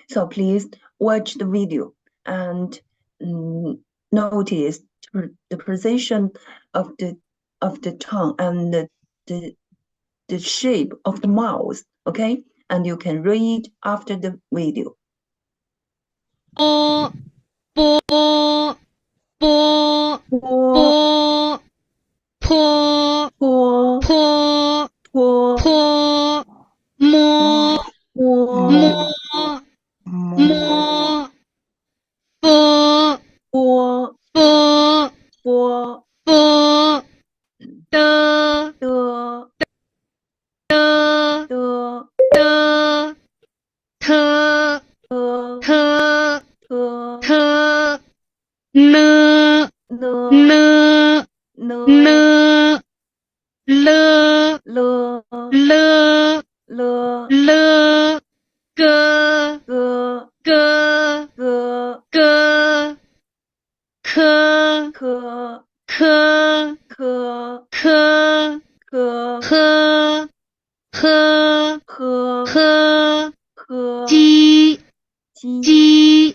So please watch the video and notice the position of the tongue and the shape of the mouth, okay? And you can read after the video. 波波波波波坡坡坡坡坡摸摸摸摸波波波波波的的的的的特的特的特呢呢呢呢呢了了了了了个个个个个科科科科科科科科科科科鸡鸡鸡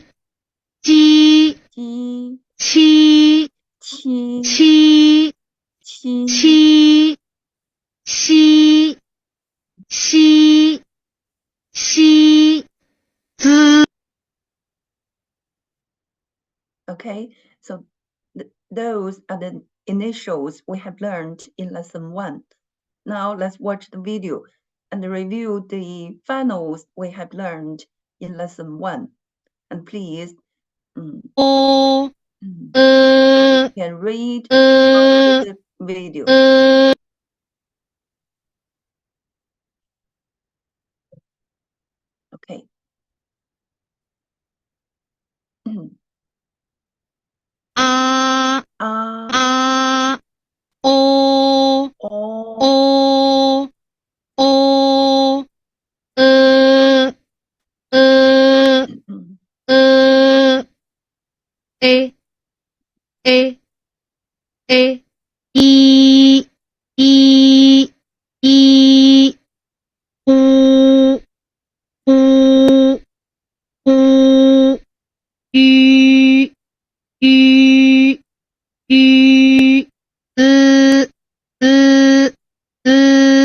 鸡鸡七七七七七西西西子 Okay, so those are the initials we have learned in lesson 1. Now let's watch the video and review the finals we have learned in lesson 1. And please, o you can read the video. Okay. a A o O o e e e e i i i u u u ü ü ü ı ı ı ı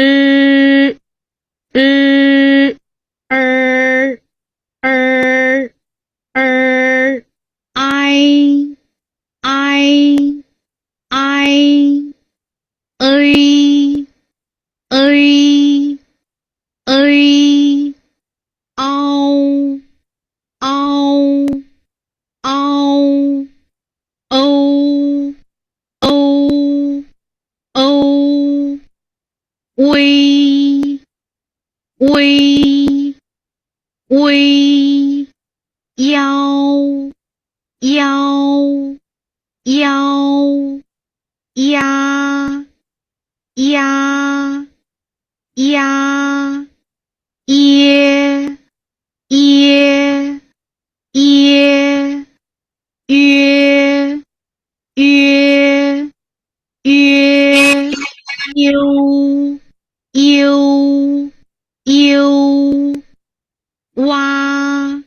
ı ı I I I ơi ơi ơi ao ao ao âu âu âu quy quy quy腰腰腰呀呀呀耶耶耶约约约悠悠悠哇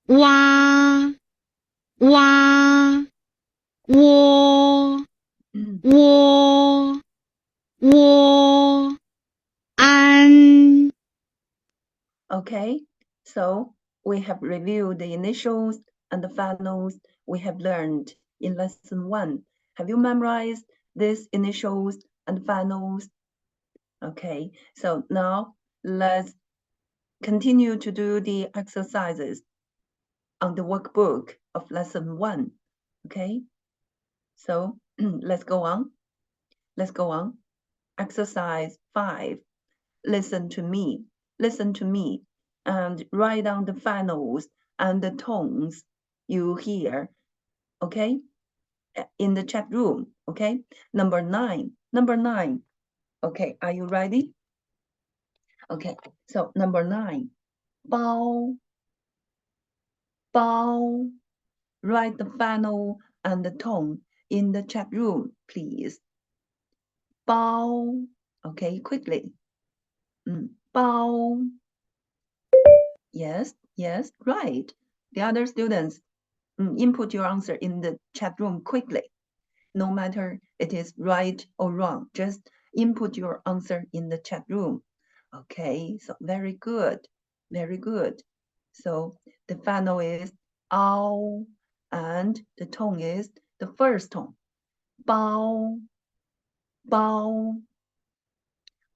哇哇窝窝窝安 Okay, so we have reviewed the initials and the finals we have learned in lesson 1. Have you memorized these initials and finals? Okay, so now let's continue to do the exercises on the workbook of lesson 1. Okay, so let's go on. Let's go on. Exercise 5. Listen to me. Listen to me. And write down the finals and the tones you hear. Okay? In the chat room. Okay? Number 9. Number 9. Okay, are you ready? Okay, so number 9. Bao. Bao. Write the final and the tone in the chat room, please. Bao. Okay, quickly. Bao. Yes, yes, right. The other students, input your answer in the chat room quickly. No matter it is right or wrong, just input your answer in the chat room. Okay, so very good, very good. So the final is ao, and the tone is the first tone. Bao, bao.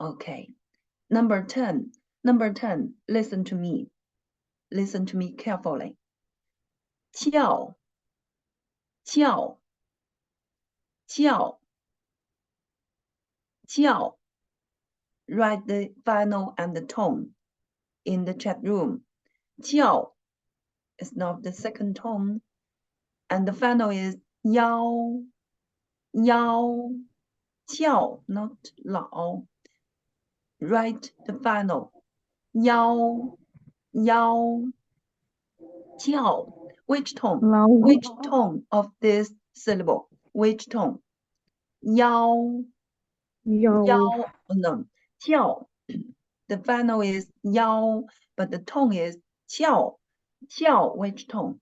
Okay, number 10. Number 10, listen to me. Listen to me carefully. 叫，叫，叫，叫. Write the final and the tone in the chat room. 叫 is not the second tone, and the final is 幺，幺，叫, not 老. Write the final. 幺，幺，叫. Which tone? Which tone of this syllable? Which tone? 幺，幺, no, 叫. The final is 幺, but the tone is 叫. 叫, which tone?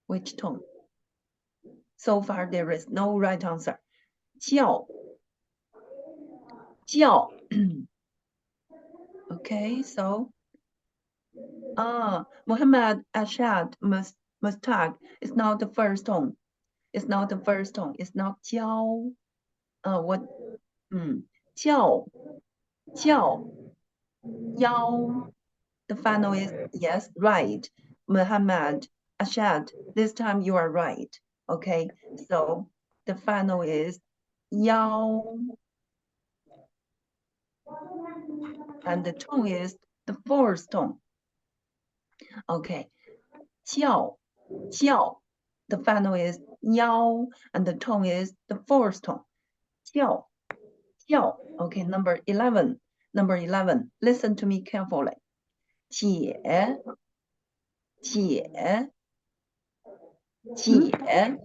Which tone? So far, there is no right answer. 叫, 叫. Okay, so Muhammad Ashad Mustaq is not the first tone. It's not the first tone. It's not 叫. What? 叫, 叫, 幺. The final is yes, right. Muhammad Ashad, this time you are right. Okay, so the final is 幺, and the tone is the fourth tone. Okay, 叫, 叫. The final is 幺, and the tone is the fourth tone. 叫, 叫. Okay, number 11. Number 11. Listen to me carefully. 解, 解, 解.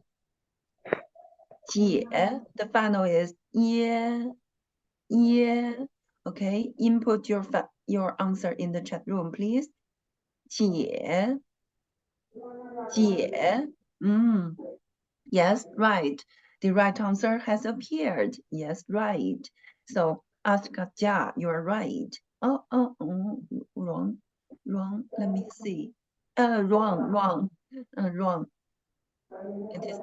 解, the final is 耶, 耶. Okay, input your answer in the chat room, please. 解, 解. Yes, right. The right answer has appeared. Yes, right. So, Askaja, you are right. Wrong. Let me see. Wrong. It is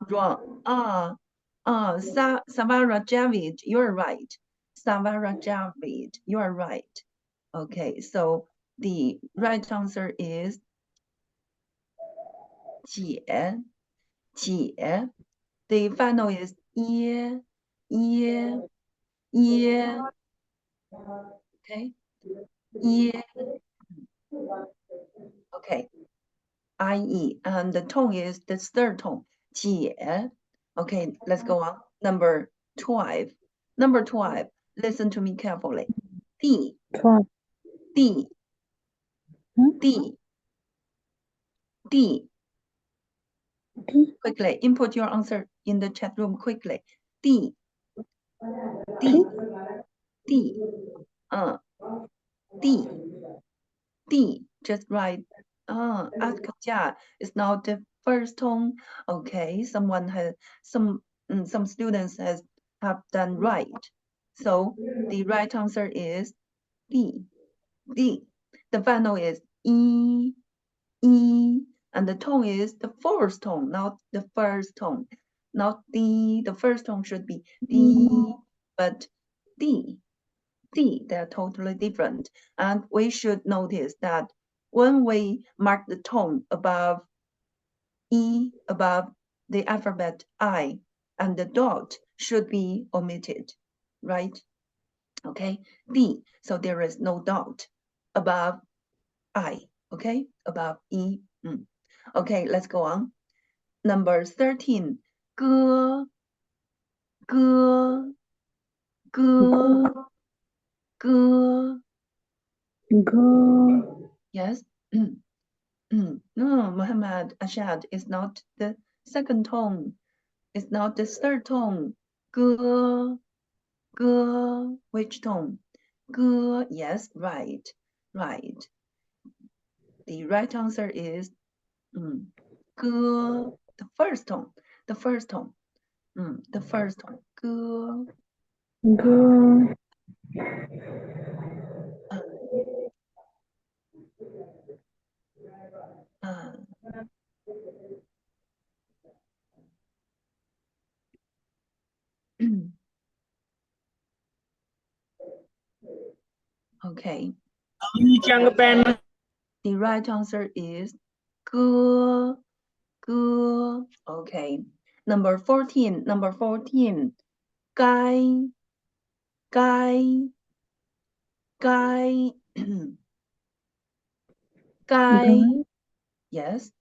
wrong. Savara Javid, you are right. Savara Javid, you are right. Okay, so the right answer is 解, 解. The final is 耶, 耶, 耶. Okay, 耶. Okay, IE, and the tone is the third tone, 解. Okay, let's go on. Number 12. Number 12, listen to me carefully. 地, 地, 地, 地. Quickly, input your answer in the chat room quickly. 地, 地, 地, 地, 地, just right. Ask Jia is not the first tone. Okay, someone has some students have done right. So the right answer is D. D. The final is E, E, and the tone is the fourth tone, not the first tone. Not D. The first tone should be D, but D. D, they're totally different. And we should notice that when we mark the tone above E, above the alphabet I, and the dot should be omitted, right? Okay, D, so there is no dot above I, okay, above E. Okay, let's go on. Number 13, 歌, 歌, 歌, 歌. Yes. No, Muhammad Ashad is not the second tone. It's not the third tone. 歌, 歌, which tone? 歌, yes, right. the right answer is the first tone. The first tone. The first tone. G. Okay. 你讲个班。The right answer is 歌. Okay. Number 14. Number 14. 该. Yes.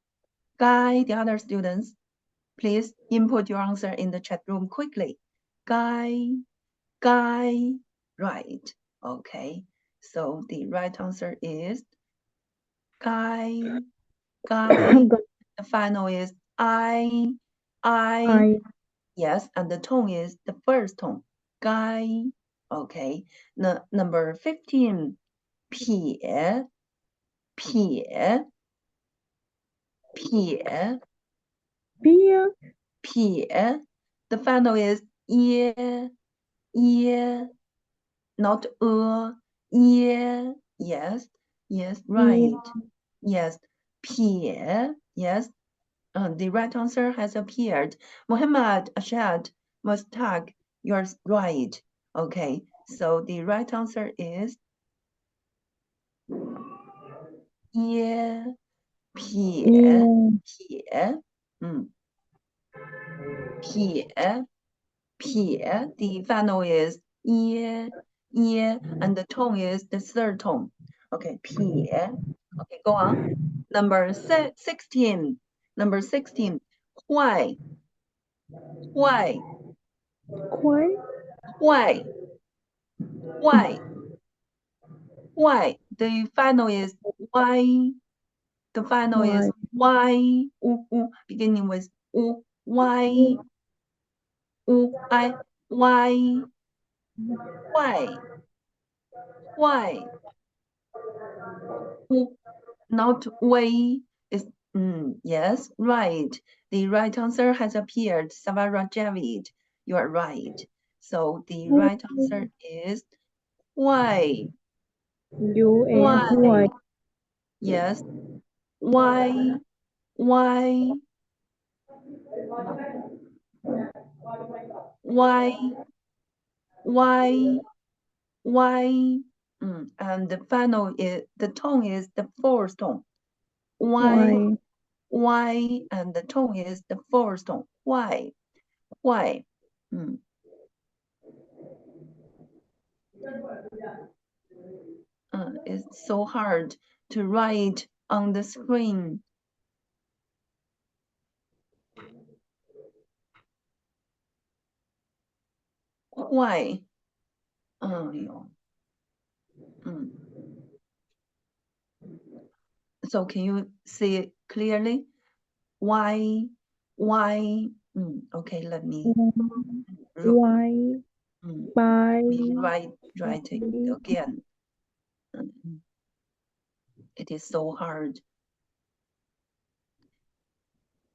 The other students, please input your answer in the chat room quickly. Right. Okay. So the right answer is 该. The final is I. Yes, and the tone is the first tone. 该. Okay. Number 15. 撇. The final is 耶. Not Yes, right. Yes, 撇. Yes. The right answer has appeared. Muhammad, Ashad, Mustaq, you're right. Okay, so the right answer is 耶. 撇. 撇. The final is 耶, and the tone is the third tone. Okay, 撇. Okay, go on. Number 16. Number 16. 坏. The final is y. The final is y. Beginning with y. Why? Not way is yes, right. The right answer has appeared. Savara Javid, you are right. So the right answer is why. Why? Yes. Why? Why? And the final is the tone is the fourth tone. Why? And the tone is the fourth tone. Why? It's so hard to write on the screen. Why? So can you see it clearly? Why? Okay, let me write it again. It is so hard.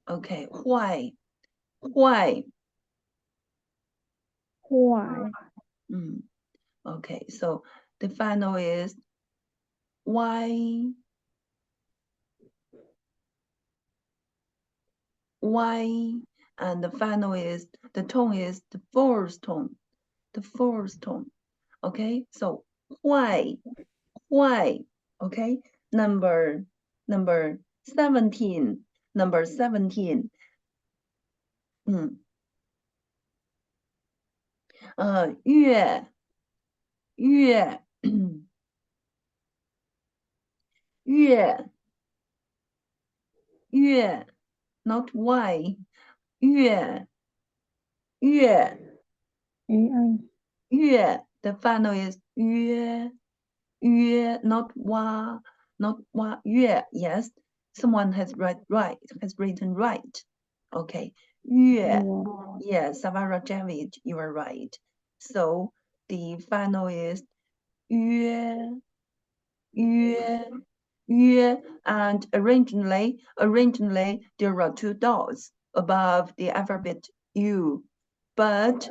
Okay, why? Okay, so the final is why? And the final is the tone is the fourth tone. Okay, so why? Okay, number 17. Number 17. 月 not why. 月 the final is 月 not wa, yes, someone has written right. Okay, 月 yes, Savara Javid, you are right. So the final is 月 yue, and originally there are two dots above the alphabet U, but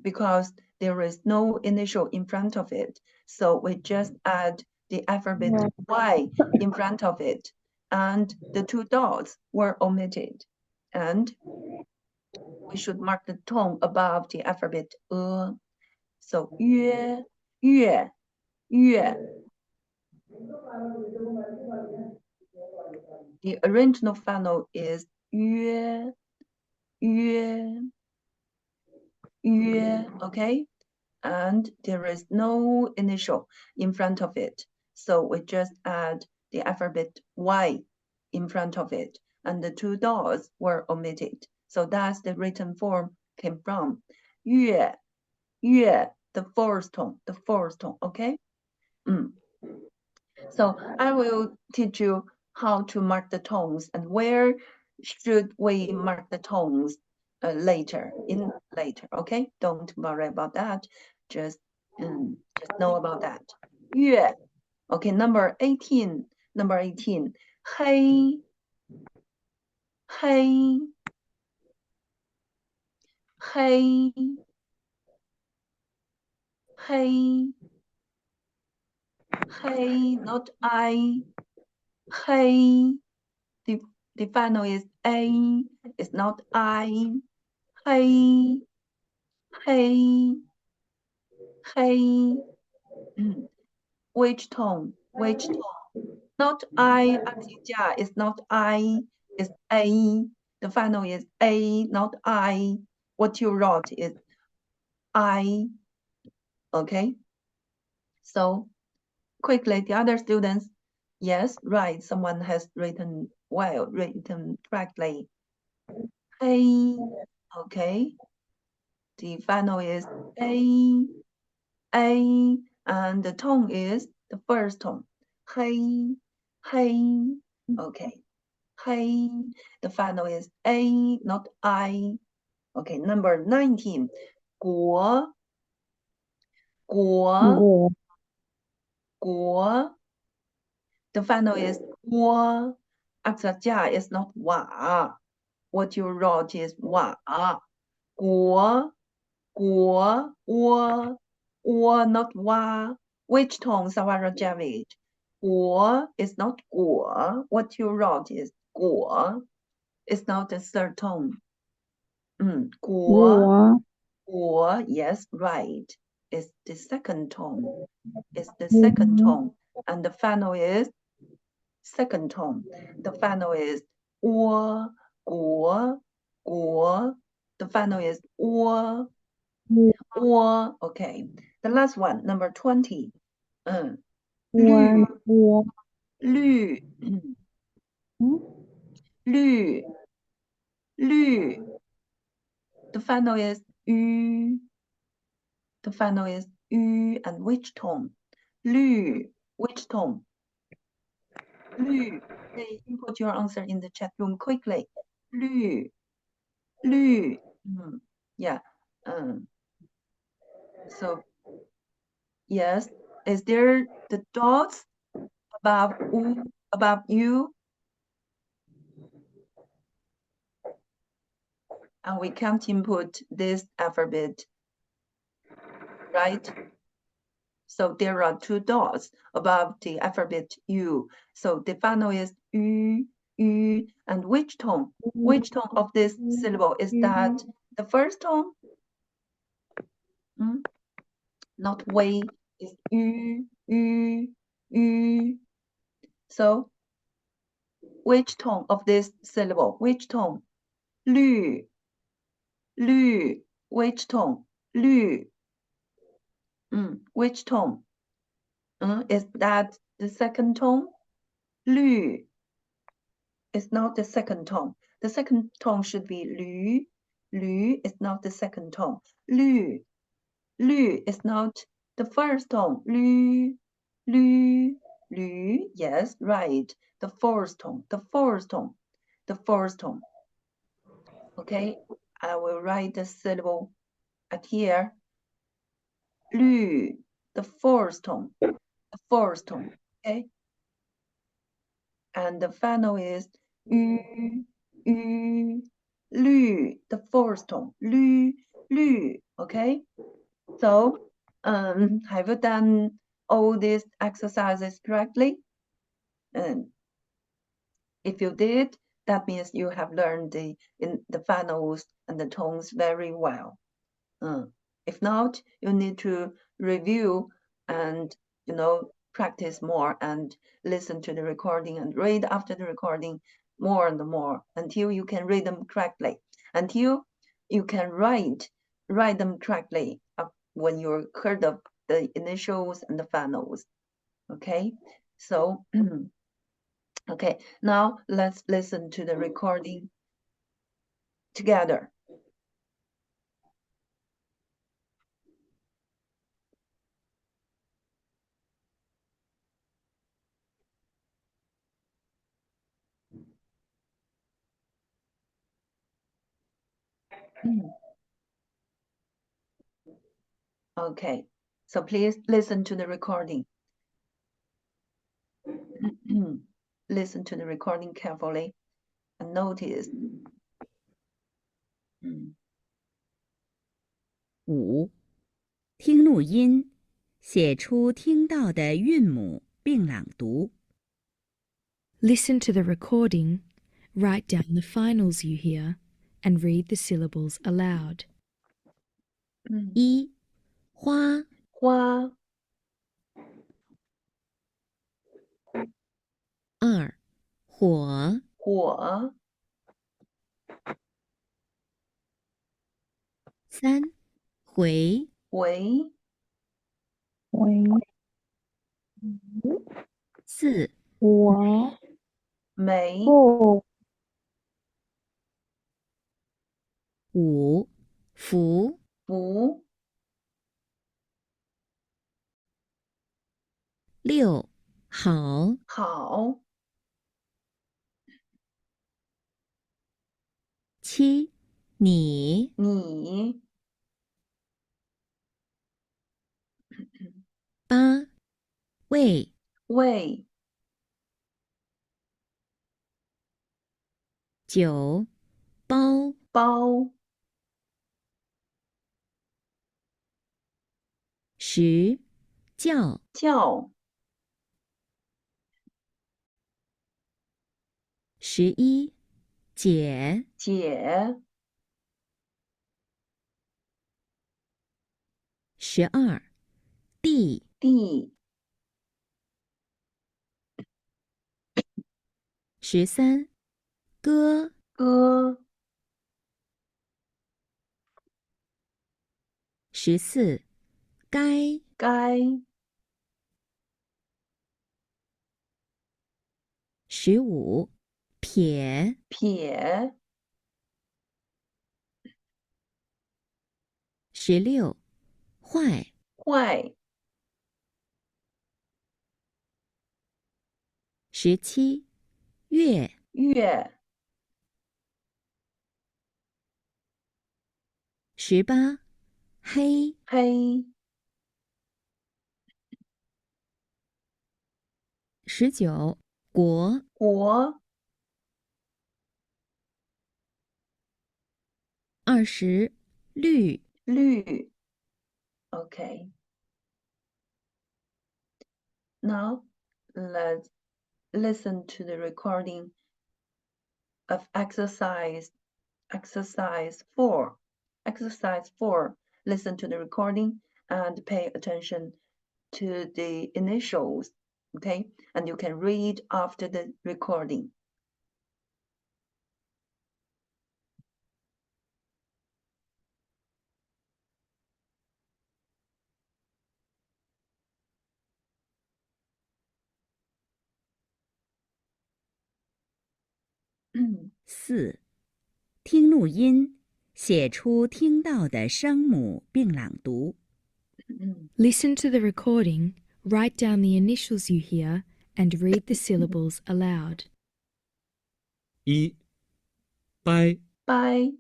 because there is no initial in front of it, so we just add the alphabet Y in front of it, and the two dots were omitted, and we should mark the tone above the alphabet So 约月月 The original final is 约约约 okay? And there is no initial in front of it. So we just add the alphabet Y in front of it. And the two dots were omitted. So that's the written form came from. 月 the fourth tone, okay? So I will teach you how to mark the tones and where should we mark the tones later, okay? Don't worry about that. Just know about that. 月 Okay, number 18. 黑黑黑黑 not I. 黑 the final is A, it's not I. 黑黑 Which tone? Not I, it's not I, it's A. The final is A, not I. What you wrote is I. Okay. So quickly, the other students, yes, right. Someone has written correctly. A. Okay. The final is A. And the tone is the first tone. Hey. Okay. Hey. The final is A, not I. Okay, number 19. 国 The final is 国 Accent is not 哇 What you wrote is 哇 国 not 哇 Which tone, Savara Javid? 国 is not 果 What you wrote is 果 It's not the third tone. 果 yes, right. It's the second tone. And the final is second tone. The final is 窝 果 The final is 窝 Okay. The last one, number 20. 绿 绿 The final is 鱼 The final is 鱼 and which tone? 绿 Which tone? 绿 Okay, input your answer in the chat room quickly. 绿 Yeah. So yes, is there the dots above you? And we can't input this alphabet, right? So there are two dots above the alphabet U. So the final is U, and which tone? Which tone of this syllable is that? The first tone? Not way, is U. So which tone of this syllable? Which tone? 绿 Which tone? 绿 Which tone? Is that the second tone? 绿 is not the second tone. The second tone should be 绿 is not the second tone. 绿 is not the first tone. 绿 yes, right. The fourth tone. Okay, I will write the syllable at here. 绿 the fourth tone. Okay. And the final is ü, ü, lü, the fourth tone, lü, lü, okay? So, have you done all these exercises correctly? And if you did, that means you have learned in the finals and the tones very well. If not, you need to review and practice more and listen to the recording and read after the recording more and more until you can read them correctly, until you can write them correctly when you're heard of the initials and the finals. Okay, so okay, now let's listen to the recording together. Okay, so please listen to the recording. Listen to the recording carefully and notice. 5. 听录音，写出听到的韵母并朗读。 Listen to the recording, write down the finals you hear, and read the syllables aloud. 1. 花花 2. 火火 3. 回回 4. 梅 5. 福福 6. 好好 7. 你你 8. 为为 9. 包包 10. 叫叫11. 解解12. 地地13. 歌歌14. 该该15. 撇撇16. 坏坏17. 月月18. 黑黑19. 国国20. 绿绿 Okay. Now let's listen to the recording of exercise 4. Exercise 4. Listen to the recording and pay attention to the initials, okay? And you can read after the recording. Mm. 4. 听录音，写出听到的声母并朗读。 Listen to the recording, write down the initials you hear, and read the syllables aloud. 1. 掰 掰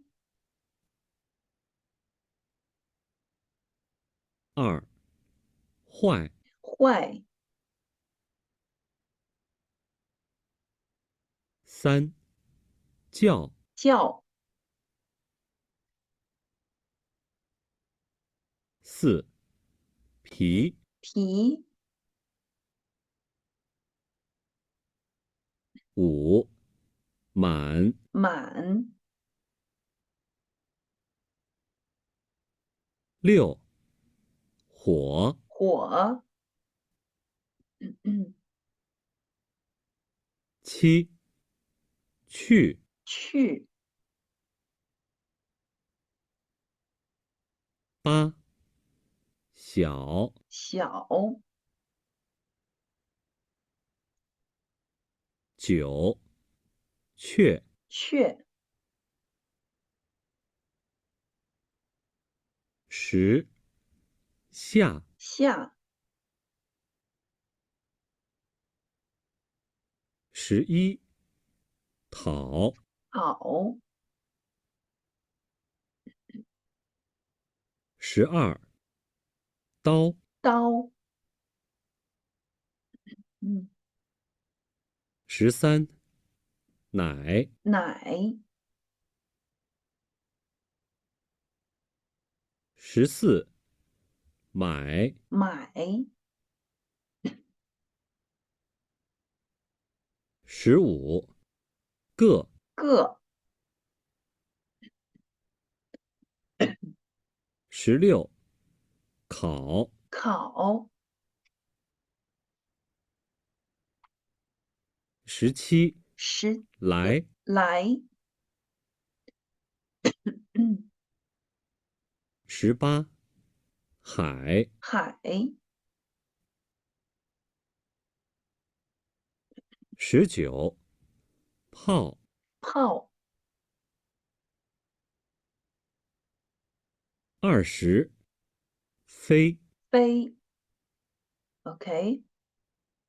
2. 坏坏3叫叫4皮皮5满满6火火7去去8小小9雀雀10下下11讨好12刀刀13奶奶14买买15个个16烤烤17十来来18海海19泡泡20飞飞 Okay,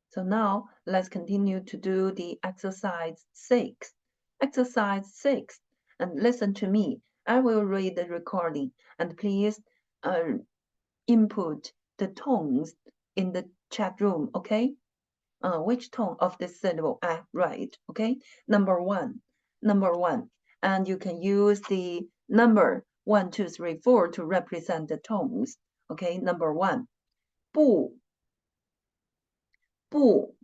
so now let's continue to do the exercise 6. Exercise 6, and listen to me. I will read the recording, and please input the tones in the chat room, okay? Which tone of the syllable I write, okay? Number one, and you can use the number 1, 2, 3, 4 to represent the tones, okay? Number 1, 不 不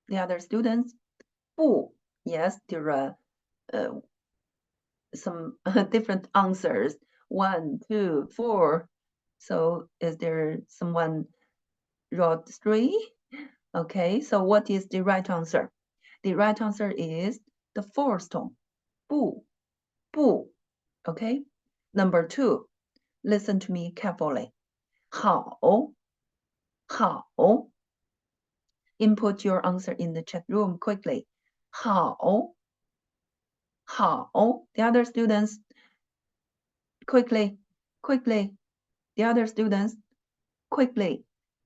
the other students 不 yes there are some different answers 1 2 4 so is there someone wrote 3 okay so what is the right answer the right answer is the fourth tone 不不 okay number 2 listen to me carefully 好好 input your answer in the chat room quickly 好好 the other students quickly the other students quickly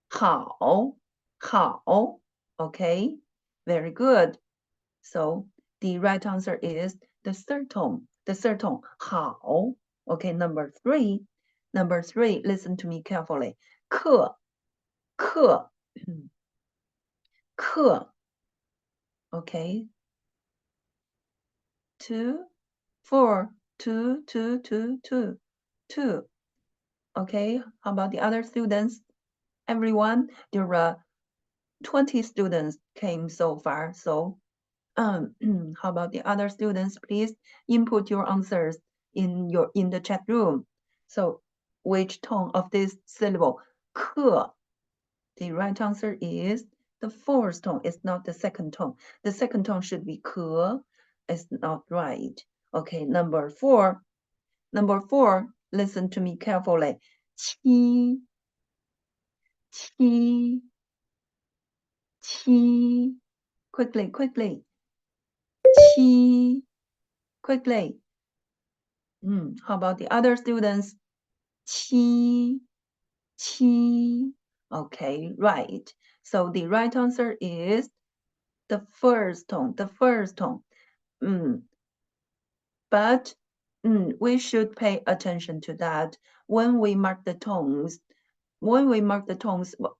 好好 okay very good so the right answer is the third tone 好 okay number 3 listen to me carefully 课okay 2 4 2 2 2 2 2 okay how about the other students everyone there are 20 students came so far so how about the other students please input your answers in the chat room so which tone of this syllable 课 the right answer is the fourth tone it's not the second tone the second tone should be 课 it's not right okay number 4 listen to me carefully 七quickly 七 quickly how about the other students 七 okay right so the right answer is the first tone but we should pay attention to that when we mark the tones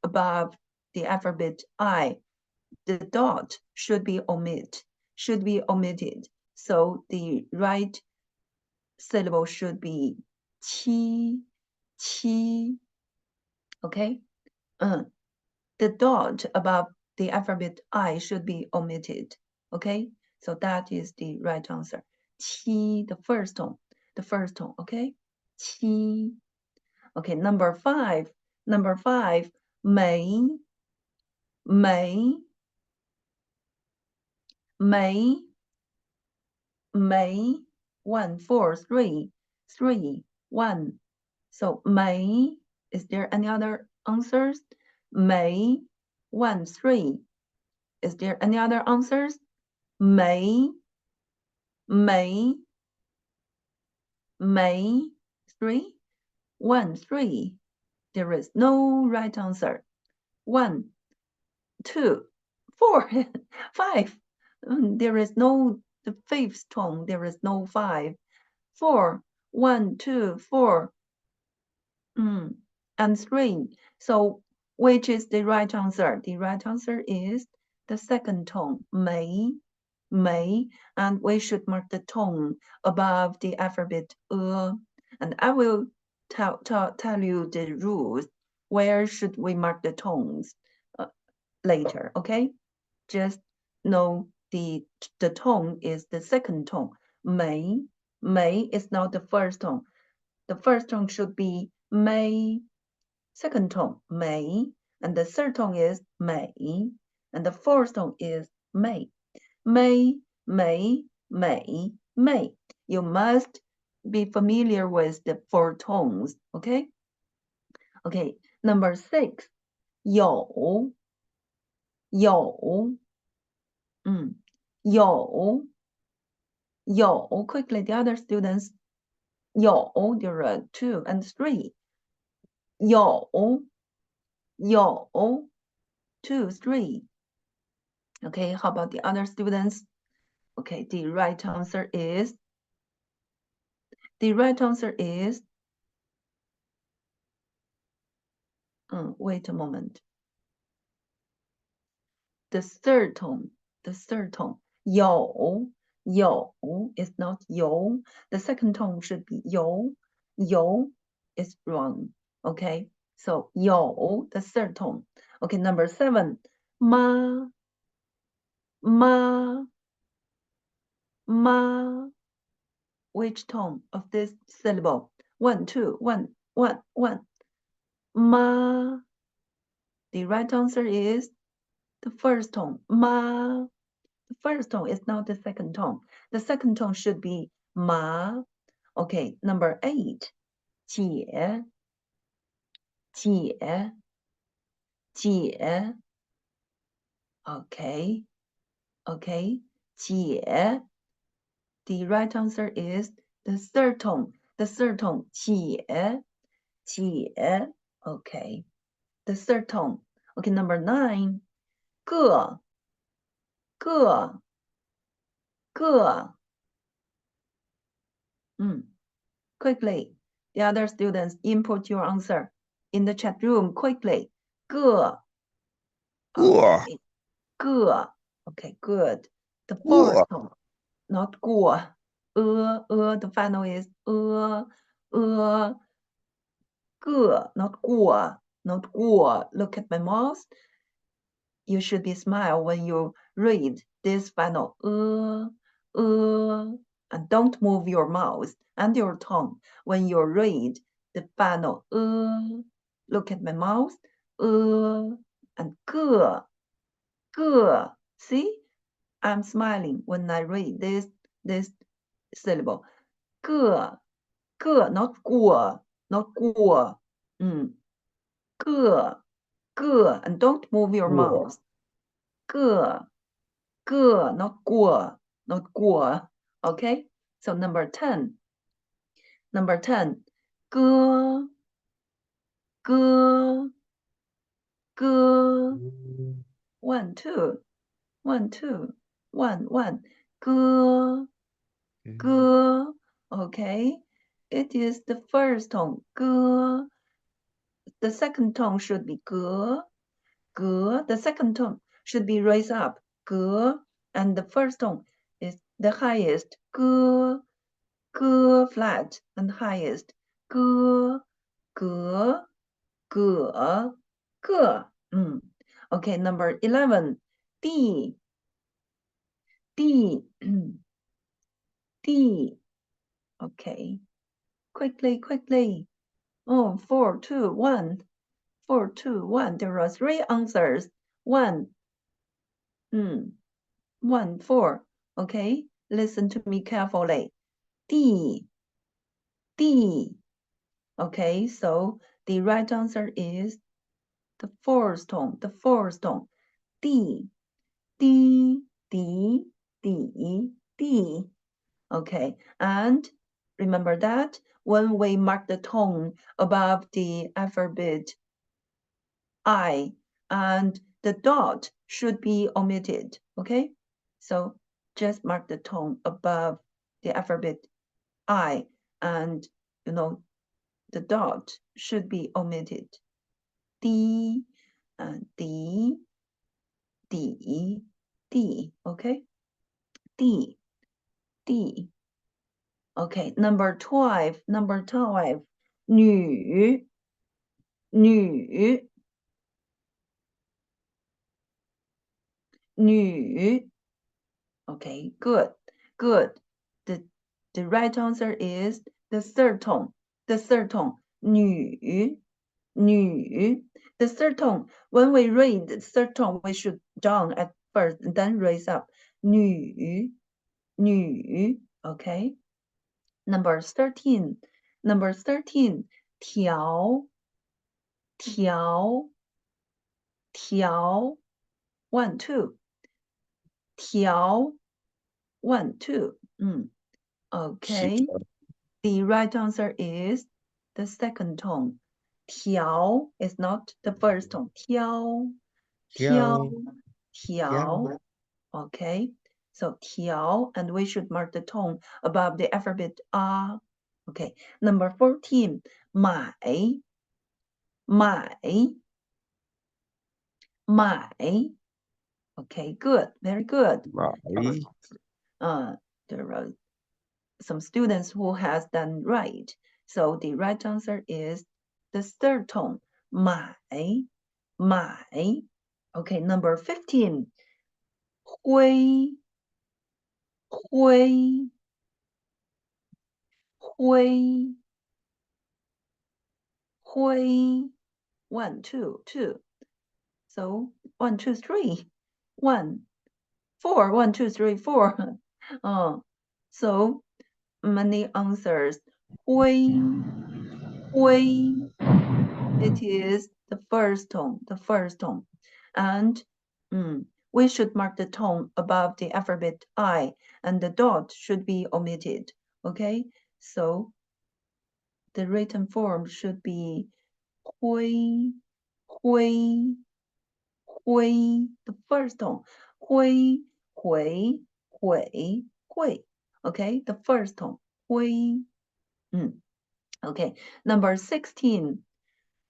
above the alphabet I the dot should be should be omitted. So the right syllable should be qi, qi. Okay. The dot above the alphabet I should be omitted. Okay. So that is the right answer. Qi, the first tone. The first tone. Okay. Qi. Okay. Number 5. Number 5. Mei. Mei. Mei. Mei. 1, 4, 3. 3, 1. So Mei. Is there any other answers? Mei. 1, 3. Is there any other answers? Mei. Mei. Mei. 3. 1, 3. There is no right answer. 1, 2, 4, 5. There is no the fifth tone. There is no 5. 4. 1, 2, 4. And 3. So which is the right answer? The right answer is the second tone, Mei. Mei, and we should mark the tone above the alphabet and I will tell you the rules. Where should we mark the tones later? Okay, just know the tone is the second tone. Mei. Mei is not the first tone. The first tone should be Mei. Second tone, Mei, and the third tone is Mei, and the fourth tone is Mei. Mei, Mei, Mei, Mei. You must be familiar with the 4 tones, okay? Okay, number 6, 有, 有, 有, 有. Quickly, the other students, 有, there are 2 and 3. 有, 有, 2, 3. Okay, how about the other students? Okay, the right answer is wait a moment. The third tone, 有 is not 有. The second tone should be 有 is wrong. Okay, so 有, the third tone. Okay, number 7, ma, which tone of this syllable? 1, 2, 1, 1, 1. Ma. The right answer is the first tone. Ma. The first tone is not the second tone. The second tone should be ma. Okay, number 8. 姐. 姐. 姐. Okay. Okay. 姐. The right answer is the third tone. The third tone. 姐. 姐. Okay. The third tone. Okay, number 9. 个. 个. 个. Quickly, the other students input your answer in the chat room quickly. 个. Okay. 个. Okay, good. The fourth tone, not 过. The final is 个, not 过, not 过. Look at my mouth. You should be smile when you read this final and don't move your mouth and your tongue when you read the final Look at my mouth and 个. See, I'm smiling when I read this syllable. 个, not 过, not 过. 个. And don't move your mouth. 个, not 过, not 过. Okay, so number 10. 歌 1 2 1 2 1 1 歌 okay, it is the first tone 歌. The second tone should be 歌. The second tone should be raised up 歌, and the first tone the highest, g, flat and highest, g, g. Okay, number 11, D, D, D. Okay, quickly. Oh, 4, 2, 1. 4, 2, 1. There are 3 answers. 1, 1, 4. Okay, listen to me carefully. D, D. Okay, so the right answer is the fourth tone, D, D, D, D, D. Okay, and remember that when we mark the tone above the alphabet I, and the dot should be omitted, okay? So just mark the tone above the alphabet I, and the dot should be omitted. D, D, D, D, okay? D, D. Okay, number 12, 女，女. Okay, good. The right answer is the third tone, 女. The third tone, when we read the third tone, we should down at first and then raise up. 女. Okay. Number 13. 条. 1, 2. 条. 1, 2. Okay. The right answer is the second tone. 条 is not the first tone. 条. Okay. So 条, and we should mark the tone above the alphabet R. Okay. Number 14. 买. Okay, good. Very good. There are some students who has done right. So the right answer is the third tone. 买. Okay, number 15. 灰. 1, 2, 2. So 1, 2, 3. 1, 4. 1, 2, 3, 4. So many answers. 灰. It is the first tone. And we should mark the tone above the alphabet I, and the dot should be omitted. Okay, so the written form should be 灰, the first tone. 灰. Okay, the first tone. 灰. Okay, number 16.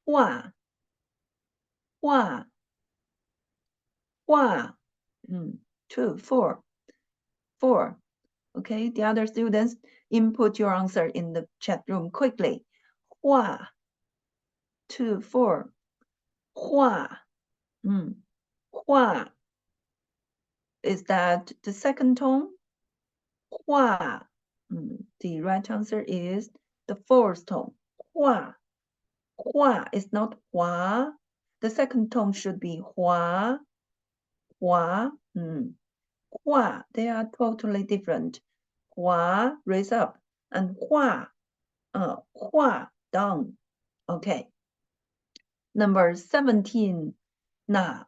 画. 2, 4. Okay, the other students input your answer in the chat room quickly. 画. 2, 4. 画. 画. Is that the second tone? 画. The right answer is the fourth tone. 画. Is not 华. The second tone should be 华. They are totally different. 华 raise up, and 画 down. Okay. Number 17. 哪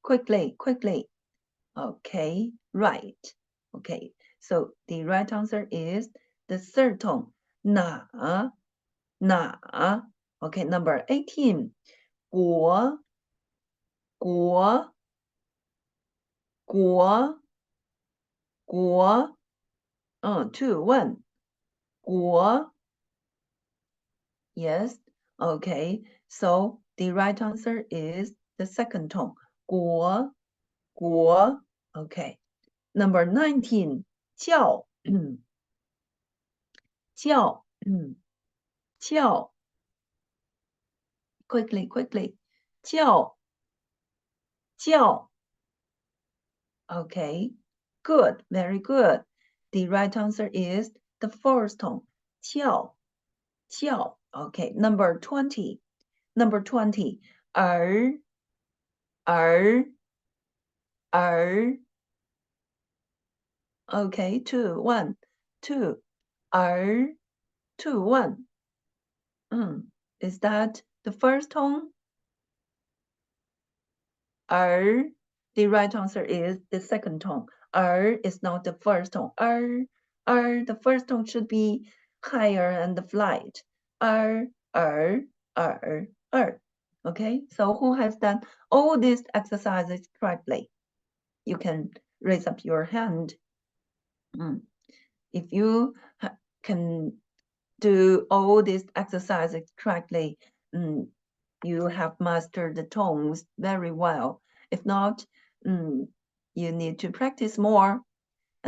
quickly. Okay, right. Okay, so the right answer is the third tone. 哪. Okay, number 18. 国. 2, 1. 国. Yes. Okay, so the right answer is the second tone. 国, 国. Okay. Number 19. 叫, 叫, 叫. Quickly, quickly. 叫, 叫. Okay. Good, very good. The right answer is the first tone. 叫, 叫. Okay. Number 20. Number 20. 儿, 儿, 儿. Okay, 2, 1, 2. 儿, 2, 1. Is that the first tone? 儿. The right answer is the second tone. 儿 is not the first tone. 儿, the first tone should be higher and flight. 儿, 儿, 儿. Okay, so who has done all these exercises correctly? You can raise up your hand. If you can do all these exercises correctly, you have mastered the tones very well. If not, you need to practice more.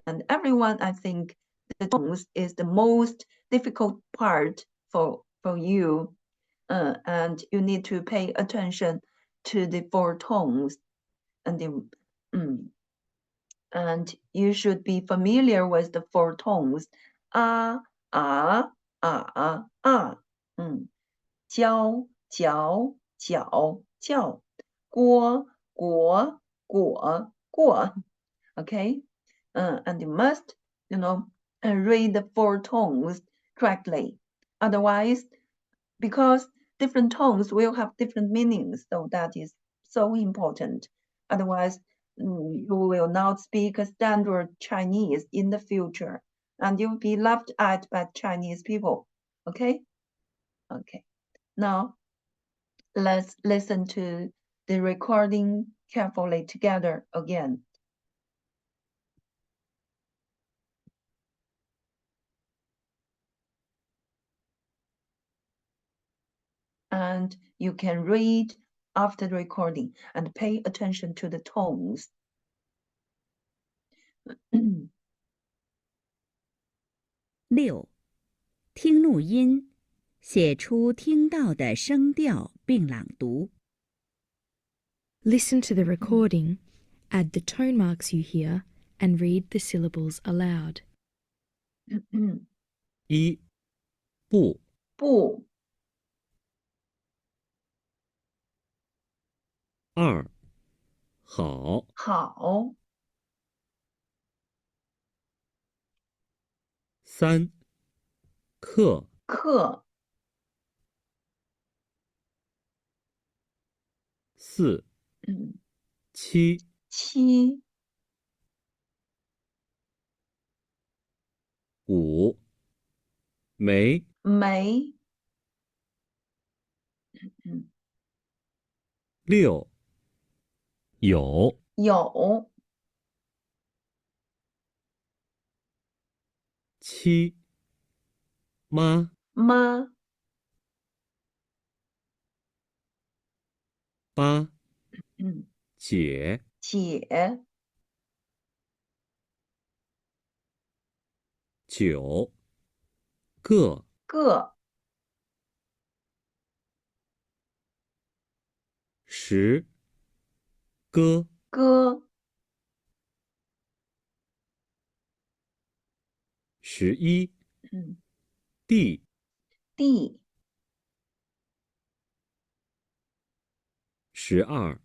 And everyone, I think, the tones is the most difficult part for you. And you need to pay attention to the 4 tones. And you should be familiar with the 4 tones. Ah, ah, ah, ah. 教, 教, 脚, 叫. 锅, 国, 果, 过. Okay? And you must, read the 4 tones correctly. Otherwise, because different tones will have different meanings, so that is so important. Otherwise, you will not speak a standard Chinese in the future, and you'll be laughed at by Chinese people. Okay? Okay. Now, let's listen to the recording carefully together again. And you can read after the recording and pay attention to the tones. 6. 听录音，写出听到的声调并朗读。Listen to the recording, add the tone marks you hear, and read the syllables aloud. 1. 不，不， 2. 好，好， 3. 课，课， 4. 七，七， 5. 没，没， 6. 有，有， 7. 妈，妈， 8. 姐，姐， 9. 个，个， 10. 歌，歌， 11. 地，地， 12.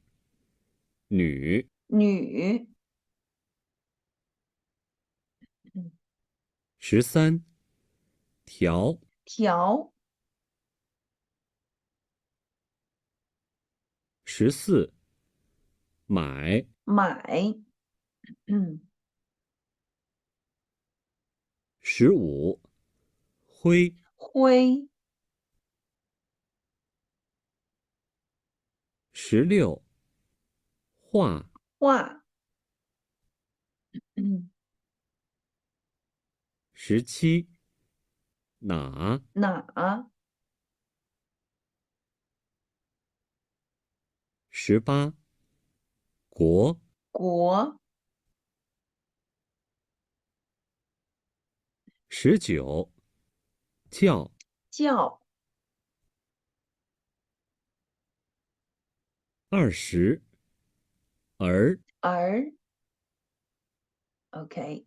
女，女， 13. 条，条， 14. 买，买， 15. 灰，灰， 16. 画，画， 17. 哪，哪， 18国国19教教20儿儿 Okay.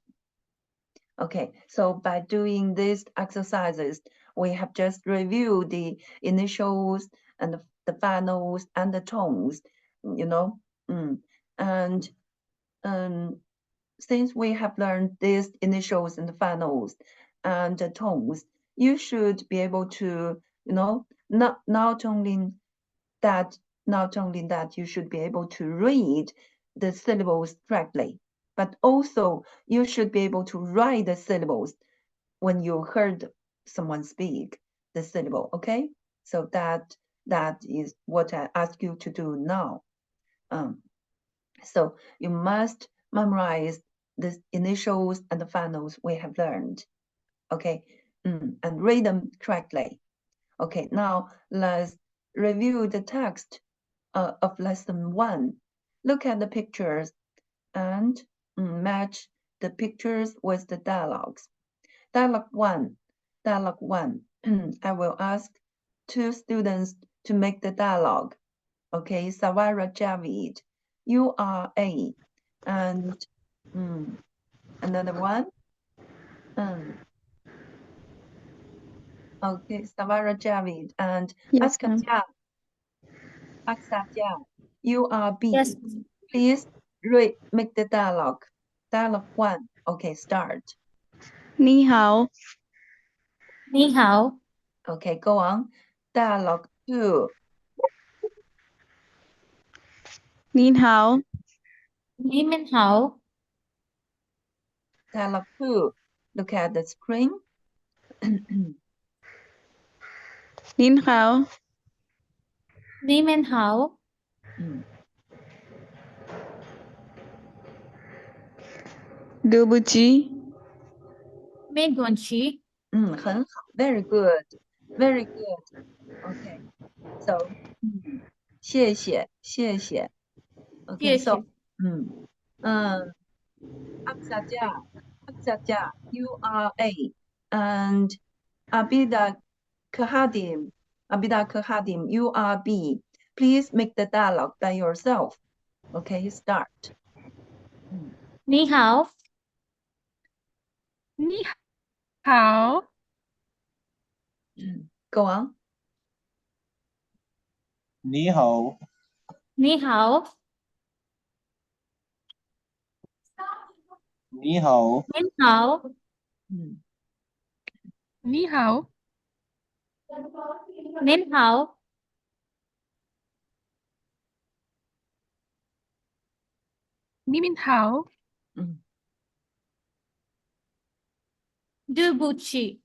Okay, so by doing these exercises, we have just reviewed the initials and the finals and the tones, you know. And since we have learned these initials and the finals and the tones, you should be able to, you know, not only that you should be able to read the syllables correctly, but also you should be able to write the syllables when you heard someone speak the syllable, okay? So that is what I ask you to do now. So you must memorize the initials and the finals we have learned, okay? And read them correctly. Okay, now let's review the text of lesson 1. Look at the pictures and match the pictures with the dialogues. Dialogue 1. I will ask 2 students to make the dialogue. Okay, Savara Javid, you are A. And another one. Okay, Savara Javid and Yes, ma'am. Aksatya, you are B. Yes. Please make the dialogue. Dialogue 1. Okay, start. 你好，你好， Okay, go on. Dialogue 2. 你好，你们好， Dialogue 2. Look at the screen. 您好，你们好，对不起，没关系，很好. Very good. Very good. Okay. So, 谢谢. Okay, 谢 so, 谢， Aksatya, you are A. And Abida Kahadim, you are B. Please make the dialogue by yourself. Okay, start. 你好，你好， Go on. 你好，你好，你好，您好，你好，您好，你们好，对不起，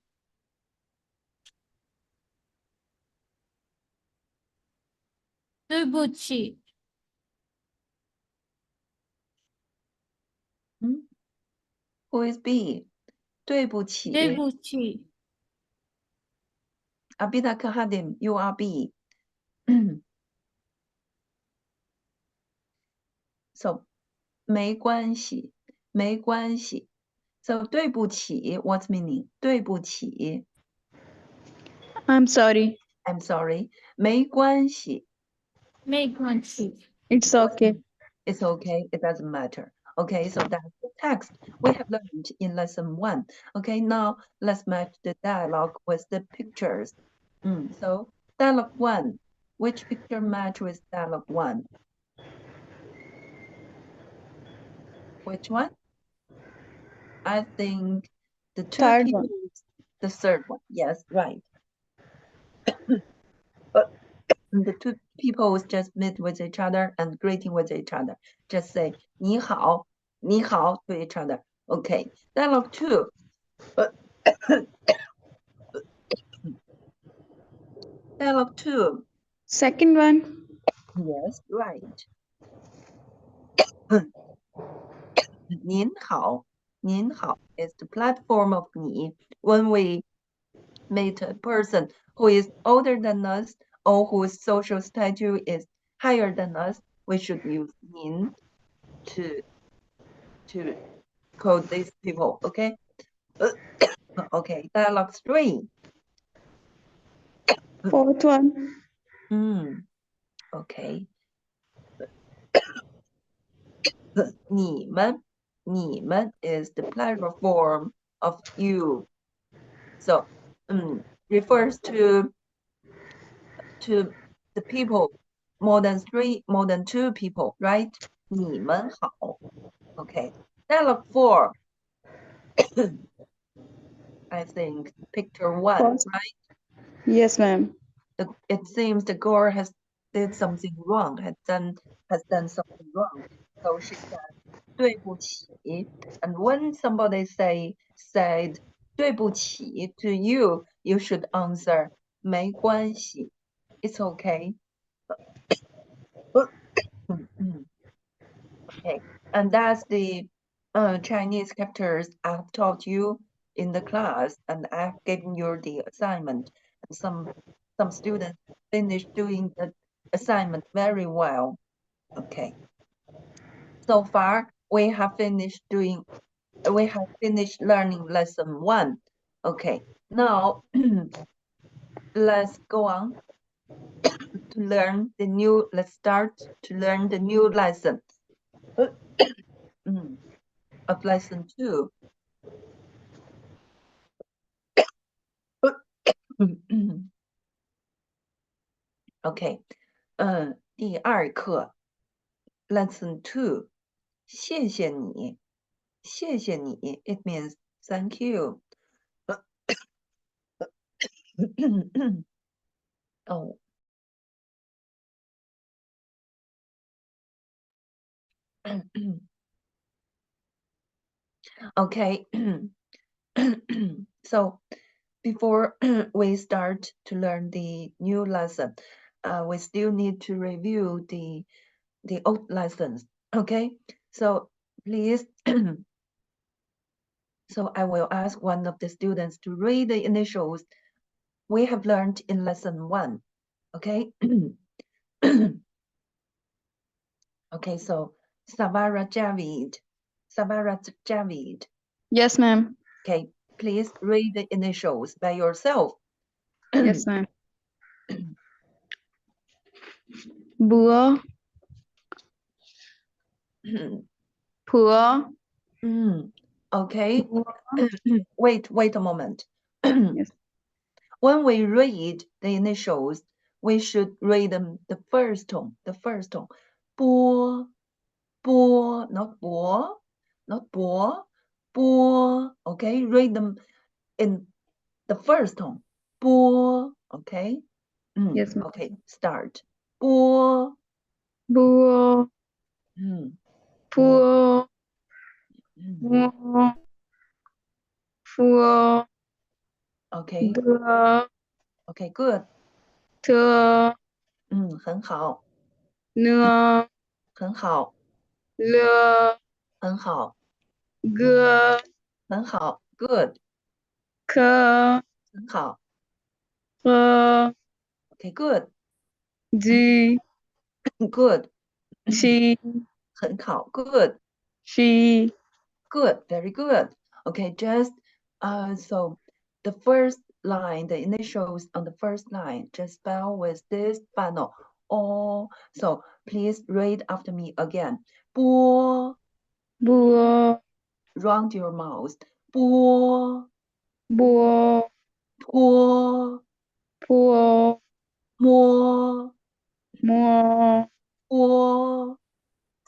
对不起， Who is B? 对不起. 对不起， Abida Kahadim, you are B. So, 没关系. So, 对不起, what's meaning? 对不起. I'm sorry, I'm sorry. 没关系. 没关系， it's okay. It's okay. It doesn't matter. Okay, so that's the text we have learned in lesson 1. Okay, now let's match the dialogue with the pictures. So dialogue 1. Which picture match with dialogue 1? Which one? I think the two Third people, one. the third one. Yes, right. The two people just meet with each other and greeting with each other. Just say 你好 to each other. Okay. Dialogue 2. Dialogue 2. Second one. Yes, right. 您好 is the platform of 你 when we meet a person who is older than us or whose social status is higher than us, we should use nin to call these people, okay? Okay, dialogue 3. Fourth one. Okay. 你们 is the plural form of you. So, refers to the people, more than 2 people, right? 你们好. Okay. Dialogue 4. I think picture 1, First. right? Yes, ma'am. It seems the girl has did something wrong, has done something wrong. So she said 对不起. And when somebody said 对不起 to you, you should answer 没关系. It's okay. Okay, and that's the Chinese characters I've taught you in the class, and I've given you the assignment. And some students finished doing the assignment very well. Okay. So far, we have finished learning lesson 1. Okay. Now, let's go on to learn let's start to learn the new lesson of lesson 2. Okay. 第2课 lesson 2. 谢谢你 it means thank you. Oh. Okay. So before we start to learn the new lesson, we still need to review the old lessons. Okay, so please, so I will ask one of the students to read the initials we have learned in lesson 1. Okay. Okay, so Savara Javid. Yes, ma'am. Okay, please read the initials by yourself. Yes, ma'am. Bua. Pua. Okay. Wait a moment. Yes. When we read the initials, we should read them the first tone. Bo, not bo, bo. Okay, read them in the first tone. Bo, okay? Yes, ma'am. Okay, start. Bo. Bua. Pua. Mua. Pua. Okay. Bua. Okay, good. Te. 很好， Ne. 很好， Le. 很好， Ge. 很好 ，good， Ke. 很好 Re. ，okay good， Di. good， Chi. 很好 good， She. good very good. Okay, just so the first line, the initials on the first line, just spell with this final or. So please read after me again. 波 Bua. round your mouth. 波 Bua. 坡 Pua. 摸 Mua. 波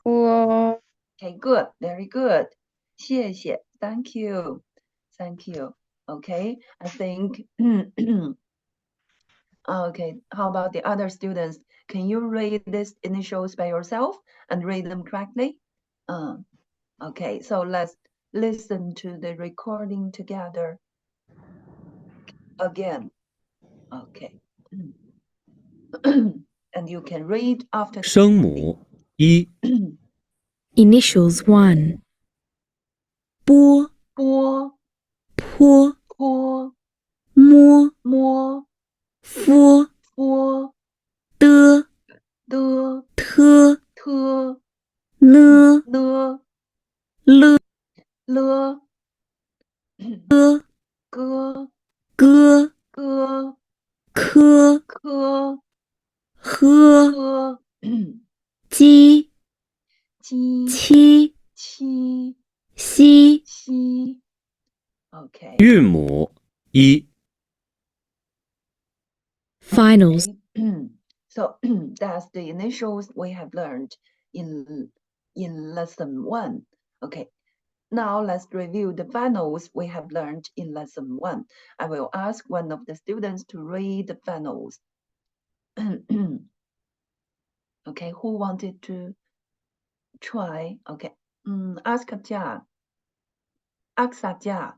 Pua. Okay, good, very good. 谢谢 thank you. Okay, I think okay, how about the other students? Can you read these initials by yourself and read them correctly? Okay, so let's listen to the recording together again. Okay. And you can read after. 声母一 Initials 1. 波、波坡、坡摸、摸佛、波的、的科科呵科鸡鸡七七西西。Okay. 韵母一， Finals. Okay. So that's the initials we have learned in lesson 1. Okay. Now let's review the finals we have learned in lesson 1. I will ask one of the students to read the finals. Okay, who wanted to try? Okay. Ask Jia. Jia.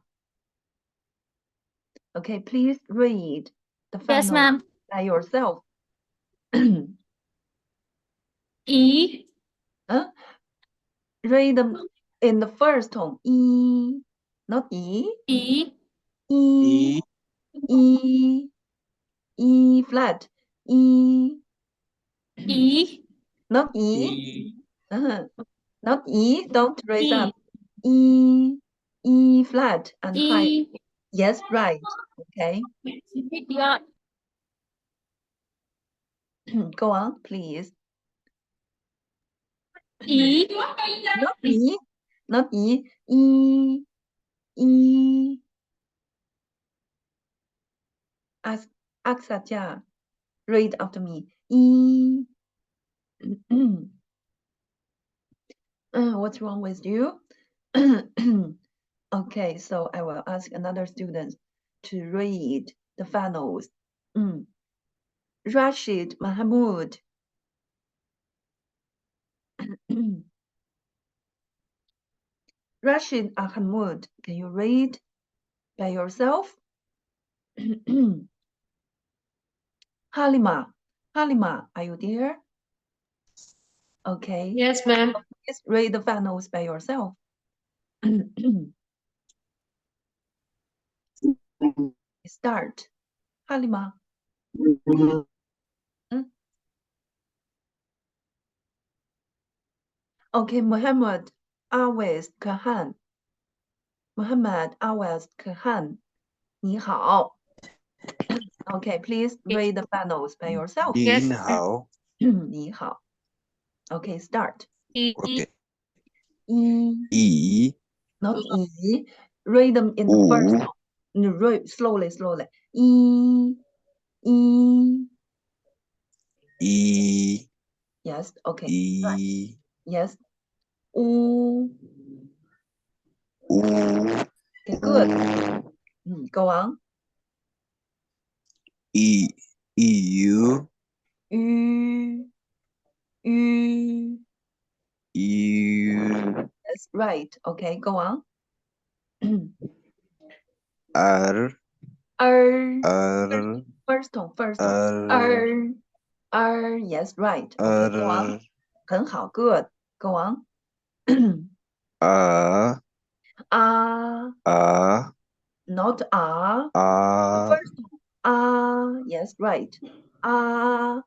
Okay, please read the Yes, final ma'am. by yourself. E, Huh? Read them in the first tone. E, not E. E, E, E, E flat. E, E, not E. Not E. Don't raise E, up. E, E flat and high. E, Yes, right. Okay. yeah, Go on, please. E, Not E. Not E. E, E. Ask Satya. Read after me. E. What's wrong with you? Okay, so I will ask another student to read the finals. Rashid Mahmoud. Rashid Ahmud, can you read by yourself? Halima, are you there? Okay. yes, ma'am. Please read the finals by yourself. Start. Halima. Okay, Muhammad Awais Khan. Muhammad Awais Khan. 你好. Okay, please read the finals by yourself. Yes. 你好 你好. Okay, start. E, OK E, 一 not E. Read them in the first 五 tone. No, slowly. E, E. 一 Yes, okay. 一 Yes. U. 五 Okay, good. 五 Go on. 一 U Ü. Ü. U That's right. Okay, go on. R Er. R First tone. R Yes, right. Okay, go on. R 很好, good. Go on. A A Not ah. A First tone. Ah, yes, right. Ah,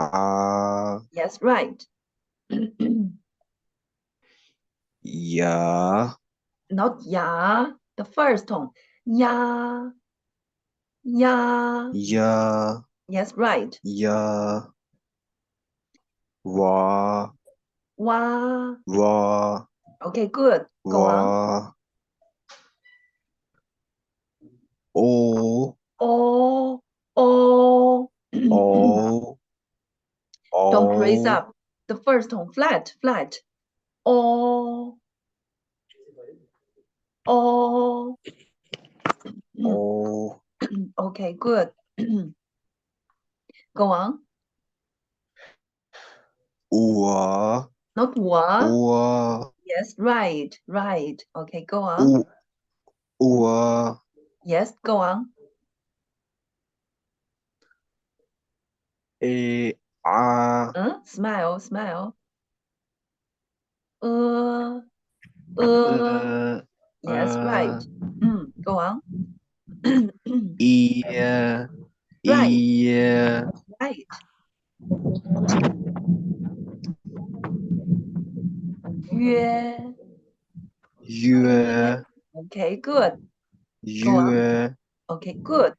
A yes, right. Ya Not ya. The first tone. Ya, ya. Ya Yes, right. Ya Wa Wa. Wa Okay, good. Go on. Wa O Oh, oh. O Don't raise O up. The first tone. Flat. Oh, oh. O Okay, good. Go on. Ua Not wa. Ua Yes, right. Okay, go on. Ua Yes, go on. A Smile. Yes, right. Go on. Ia Right. Ia Right. Yue. Yue Okay, good. Go on. Yue Okay, good.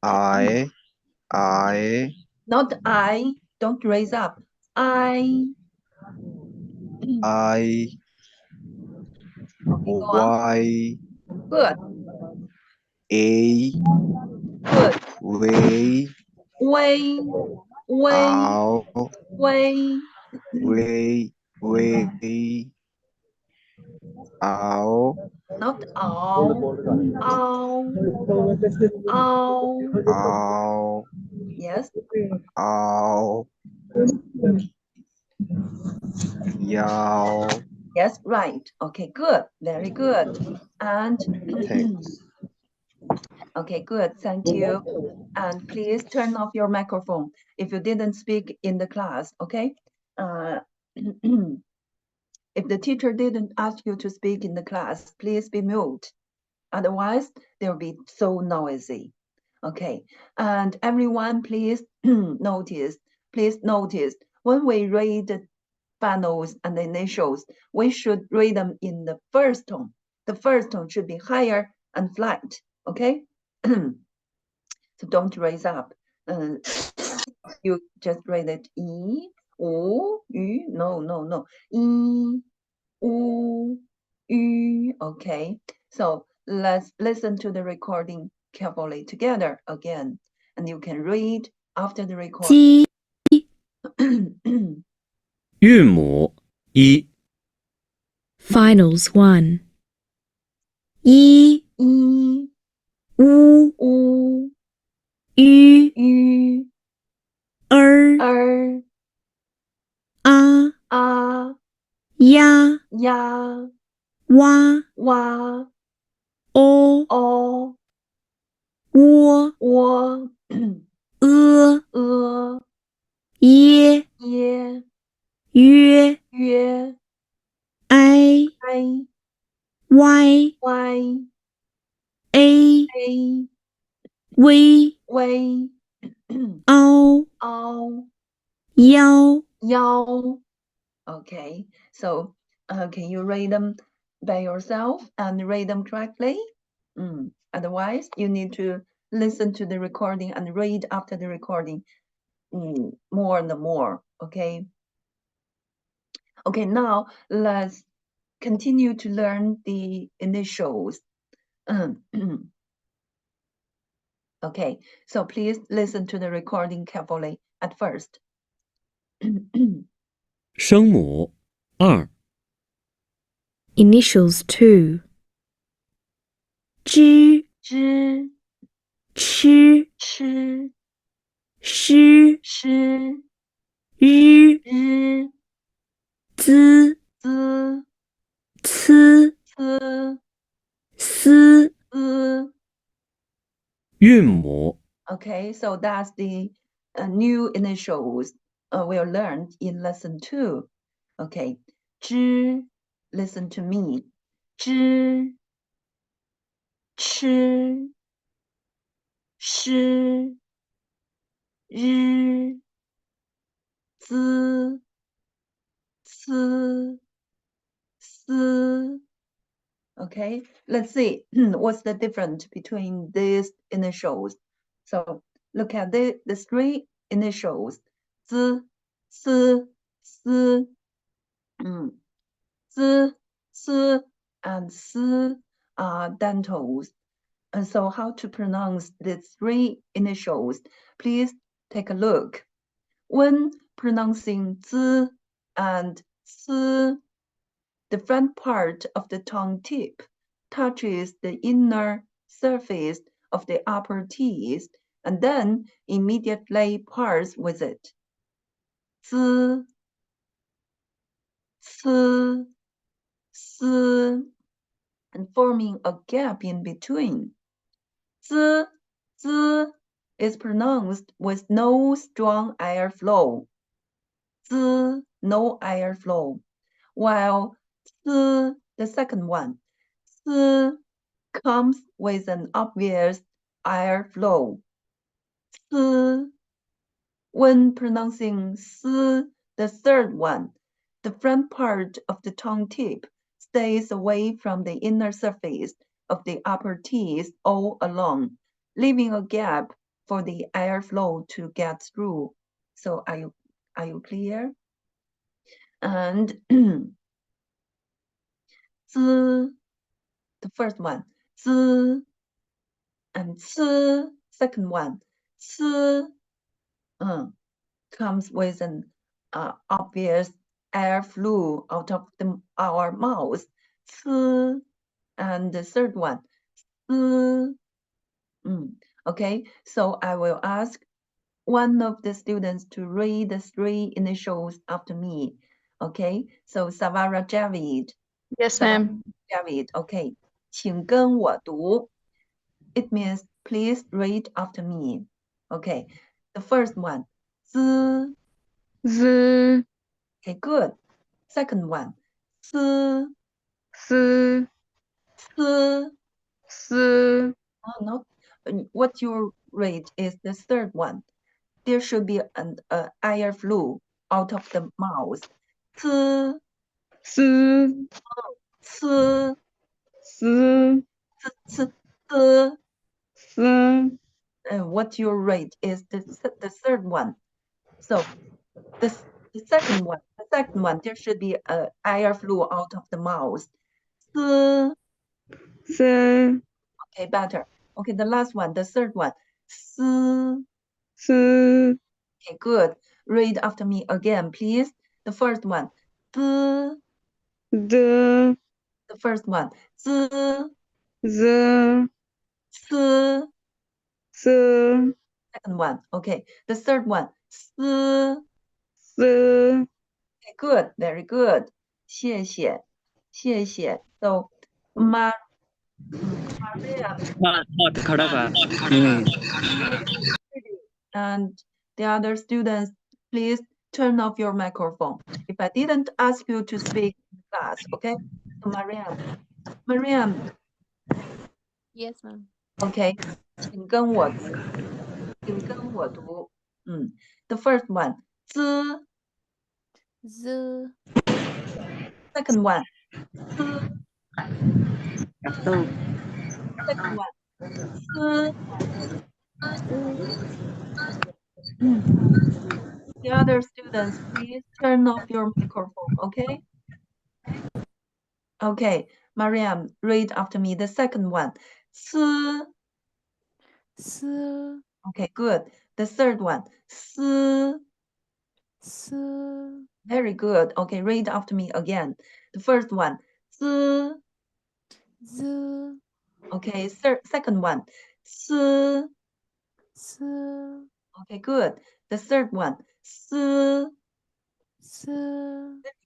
I, Not I, don't raise up. I. I, Okay, go on. Y, Good, A, good. way, Way, way, ow, way. way, ow, Not ow, ow, ow. ow, Yes, ow, yow. yes, right. Okay, good, very good. And Thanks. okay, good, thank you. And please turn off your microphone if you didn't speak in the class, okay? If the teacher didn't ask you to speak in the class, please be mute. Otherwise, they'll be so noisy. Okay, and everyone, please notice, when we read the finals and the initials, we should read them in the first tone. The first tone should be higher and flat, okay? So don't raise up. You just read it E, O, U, no. E, U, U, okay? So let's listen to the recording carefully together again. And you can read after the recording. 鸡 韵母一 Finals 1. 一 E, 乌 U, 吁 U, 儿 Er, 啊 A, 呀 Ya, 哇 Wa, 哦 O, 窝 Wo, 呃 E, 耶 Ye, 约 Yue, 哀 I, 歪 Y, A A, 微 Wei, 凹 Ao, 腰 Yao. Okay, so can you read them by yourself and read them correctly? Otherwise, you need to listen to the recording and read after the recording more and more, okay? Okay, now let's continue to learn the initials. Okay, so please listen to the recording carefully at first. 声母二 Initials 2. 知 知 吃 吃 诗 诗 日 日 滋 滋 呲 滋 丝 滋 韵母 Okay, so that's the new initials we learned in lesson 2. Okay, 知 listen to me. 知 吃 诗 日 滋 呲 丝 Okay, let's see what's the difference between these initials. So look at the three initials. Z, S, S, Z, S, and S are dentals. And so how to pronounce the three initials? Please take a look. When pronouncing Z and S, the front part of the tongue tip touches the inner surface of the upper teeth and then immediately parts with it. 滋 c, s, and forming a gap in between. 滋 z is pronounced with no strong air flow. 滋 no air flow, while 滋 the second one, 滋 comes with an obvious air flow. 滋 when pronouncing 思, the third one, the front part of the tongue tip stays away from the inner surface of the upper teeth all along, leaving a gap for the airflow to get through. So are you clear? And the first one, z, and c, second one, c, comes with an obvious airflow out of our mouth. C, and the third one, c. Okay, so I will ask one of the students to read the three initials after me. Okay, so Savara Javid. Yes, ma'am. Javid, okay. 请跟我读. It means please read after me. Okay, the first one, z. Z, Okay, good. Second one, s, S, s. S, Oh, no. What you read is the third one. There should be an air flow out of the mouth. S, S, s, S, s, s. S, What you read is the third one. So the second one, there should be a air flow out of the mouth. S, S, okay, better. Okay, the last one, the third one. S, S, okay, good. Read after me again, please. The first one. Z, D, the first one. Z, Z, S, S, second one. Okay, the third one. S, S. okay, good, very good. 谢谢，谢谢. So, Maria, and the other students, please turn off your microphone. If I didn't ask you to speak in class, okay? So Mariam, Yes, ma'am. okay, 请跟我读. The first one, z. Z, Second one, z. Second one, z. The other students, please turn off your microphone, okay? Okay, Mariam, read after me the second one. S. S, Okay, good. The third one. S. S, Very good. Okay, read after me again. The first one. S. Z, Okay, second one. S. S, Okay, good. The third one. S. S.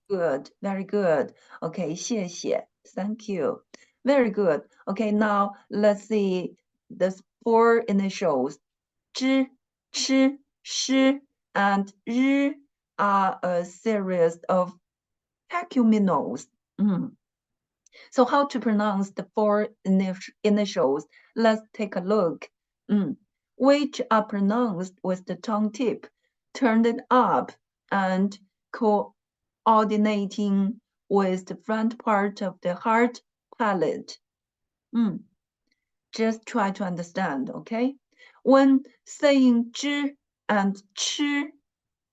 Good, very good. Okay, 谢谢. Thank you. Very good. Okay, now let's see the four initials. 知, 吃, 诗, and 日 are a series of peculiars. So how to pronounce the four initials? Let's take a look. Which are pronounced with the tongue tip turned up and coordinating with the front part of the hard palate. Just try to understand, okay? When saying 知 and 吃,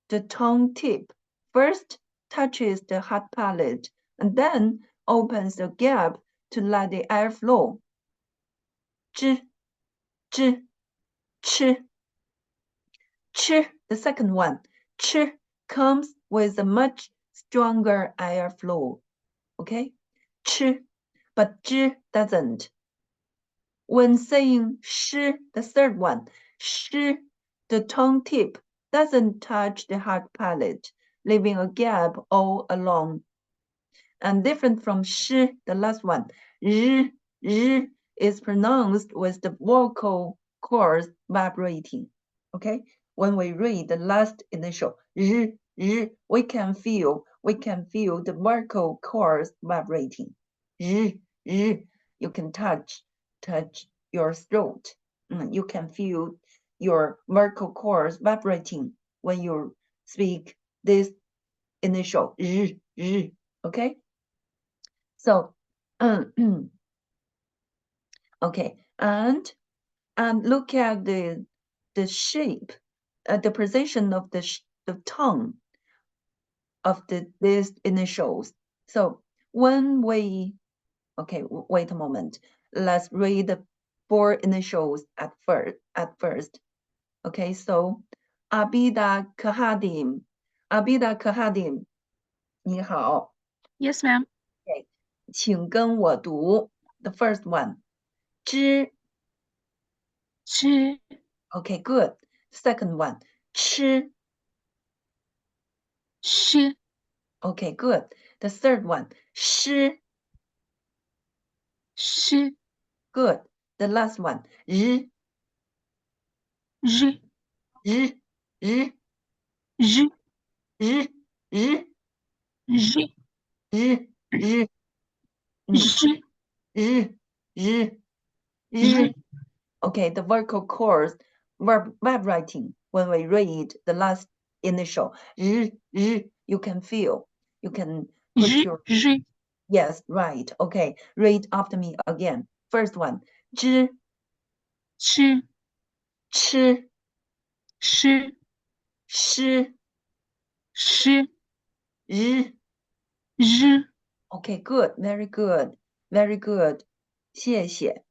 the tongue tip first touches the hard palate and then opens the gap to let the air flow. 知, 知, 吃. 吃, the second one. 吃 comes with a much stronger air flow. Okay? 吃, but 知 doesn't. When saying 诗, the third one, 诗, the tongue tip doesn't touch the hard palate, leaving a gap all along. And different from 诗, the last one, 日, 日 is pronounced with the vocal cords vibrating. Okay? When we read the last initial, 日, 日, we can feel the vocal cords vibrating. 日, 日, you can touch your throat. You can feel your vocal cords vibrating when you speak this initial, 日, 日, okay? So, okay, and look at the the shape, the position of the tongue of these initials. So when we, okay, wait a moment. Let's read the 4 initials at first. Okay, so Abida Kahadim, 你好。 Yes, ma'am. Okay, 请跟我读 the first one. 知 吃 Okay, good. Second one. 吃 吃 Okay, good. The third one. 诗 吃 Good. The last one. 日日日日日日日日日日日日日日 日 Okay, the vocal chords, verb writing, when we read the last initial, you can feel, you can put 日 your, 日 yes, right. Okay, read after me again. First one, 知吃吃吃诗吃日 日 Okay, good, very good, very good. 谢谢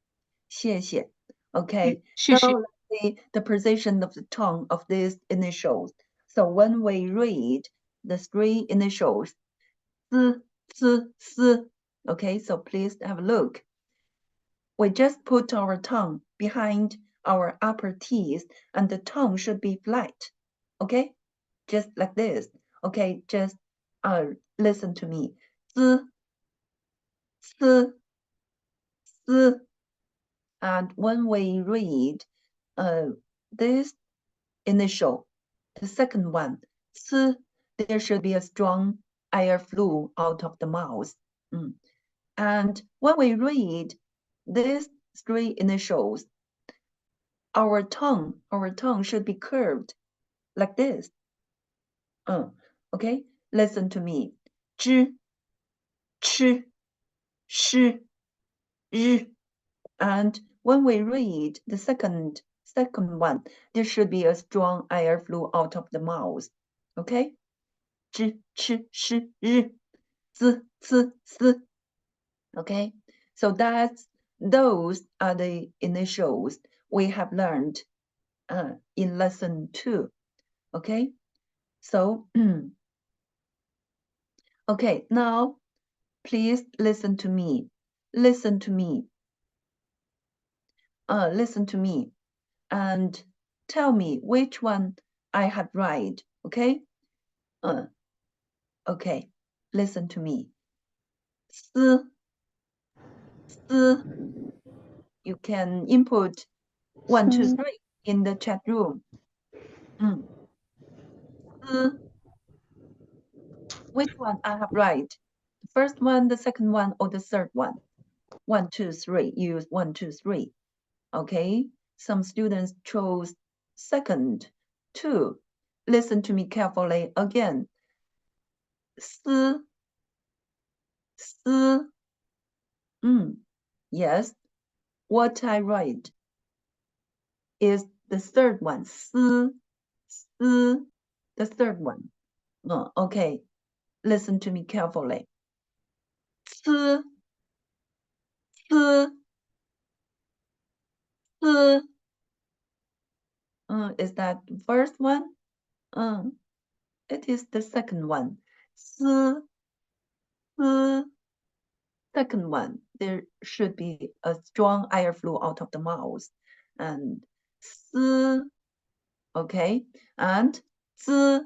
Okay, 谢 now 谢 let's see the position of the tongue of these initials. So when we read the 3 initials, s, s, okay, so please have a look. We just put our tongue behind our upper teeth and the tongue should be flat, okay? Just like this, okay? Just listen to me. S, s, s. And when we read this initial, the second one, s, there should be a strong air flow out of the mouth. And when we read these 3 initials, our tongue should be curved like this. Okay, listen to me. 知 ch, sh, r. And when we read the second one, there should be a strong air flow out of the mouth. Okay? 知 ch, sh, r. z, c, s. Okay? So those are the initials we have learned in lesson 2. Okay? So, okay, now please listen to me. Listen to me. Listen to me and tell me which one I had right. Okay? Okay, listen to me. S, s. You can input 1, 2, 3 in the chat room. S. Which one I have right? The first one, the second one, or the third one? 1, 2, 3. Use 1, 2, 3. Okay. Some students chose second. 2. Listen to me carefully again. S, s. Yes. What I write is the third one. S, the third one. Okay. Listen to me carefully. S, s, s. Is that the first one? It is the second one. S, s. Second one, there should be a strong air flow out of the mouth. And s, okay, and z,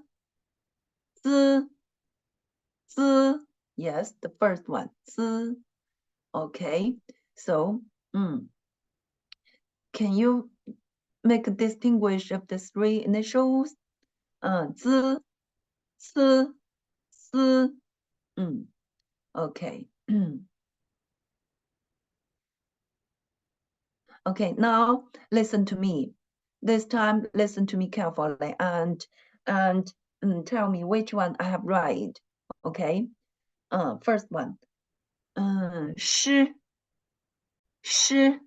z, z. Yes, the first one, z. Okay, so can you make a distinguish of the 3 initials? Z, s, s. Okay. Okay, now listen to me. This time, listen to me carefully and tell me which one I have right. Okay. First one. 诗 诗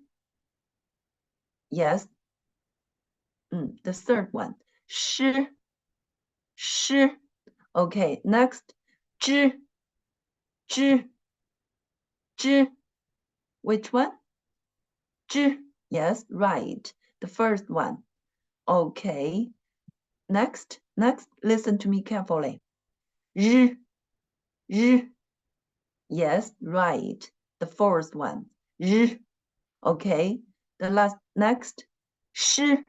Yes. The third one. Sh. Okay, next. Zh. Which one? Zh. Yes, right. The first one. Okay. Next. Listen to me carefully. R. Yes, right. The fourth one. R. Okay. The next. Sh.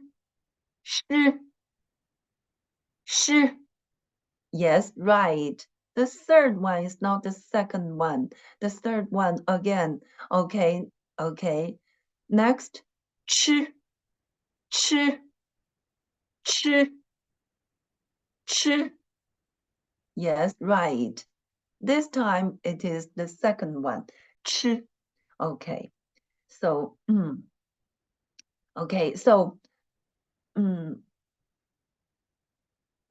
Yes, right. The third one is not the second one. The third one again. Okay. Next. Ch. Yes, right. This time it is the second one. Ch. Okay. So, okay. So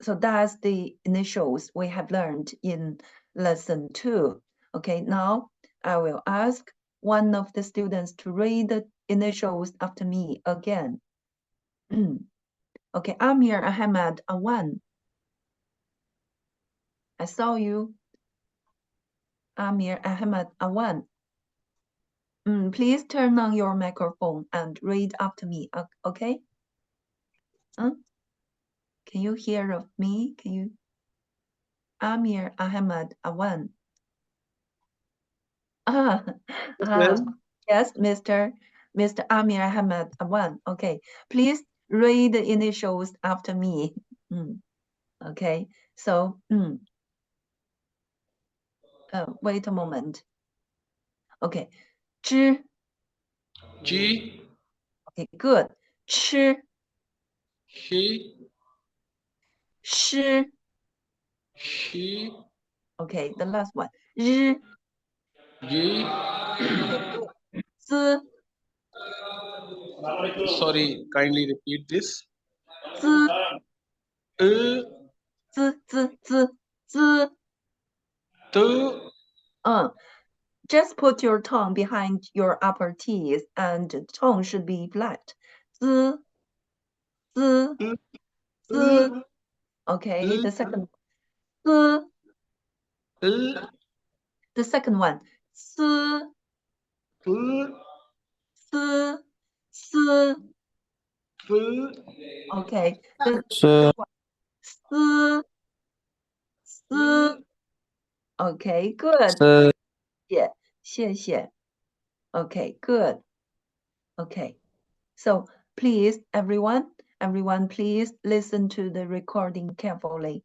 that's the initials we have learned in lesson 2. Okay, now I will ask one of the students to read the initials after me again. Okay, Amir Ahmad Awan. I saw you. Amir Ahmad Awan. Please turn on your microphone and read after me, okay? Can you hear of me? Can you? Amir Ahmad Awan. Yes, Mr. Amir Ahmad Awan. Okay, please read the initials after me. Okay, so wait a moment. Okay, zh. G, Okay, good. Ch. he, Sh. she, Okay, the last one. R. ye. Okay, good. Z. Sorry, kindly repeat this. Z. Z, Z. t, Just put your tongue behind your upper teeth and the tongue should be flat. Z. Okay, the second. Z. l, The second one. S. l, S. S. f, Okay, the third one. S. S. Okay, good. Yeah, 谢谢. Okay, good. Okay, so please, everyone, please listen to the recording carefully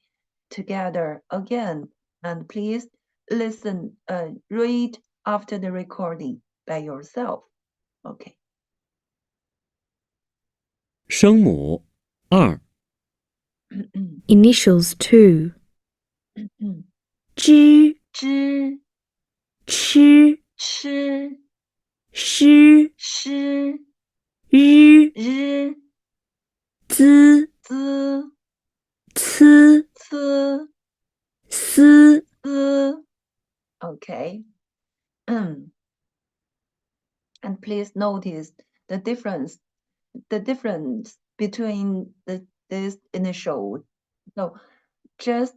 together again, and please listen, read after the recording by yourself. Okay. 声母2 Initials 2. Zh, 知 ch, 吃 sh, 诗 r, 日 z, 滋 c, 呲 s, 滋 Okay. And please notice the difference between this initial. So just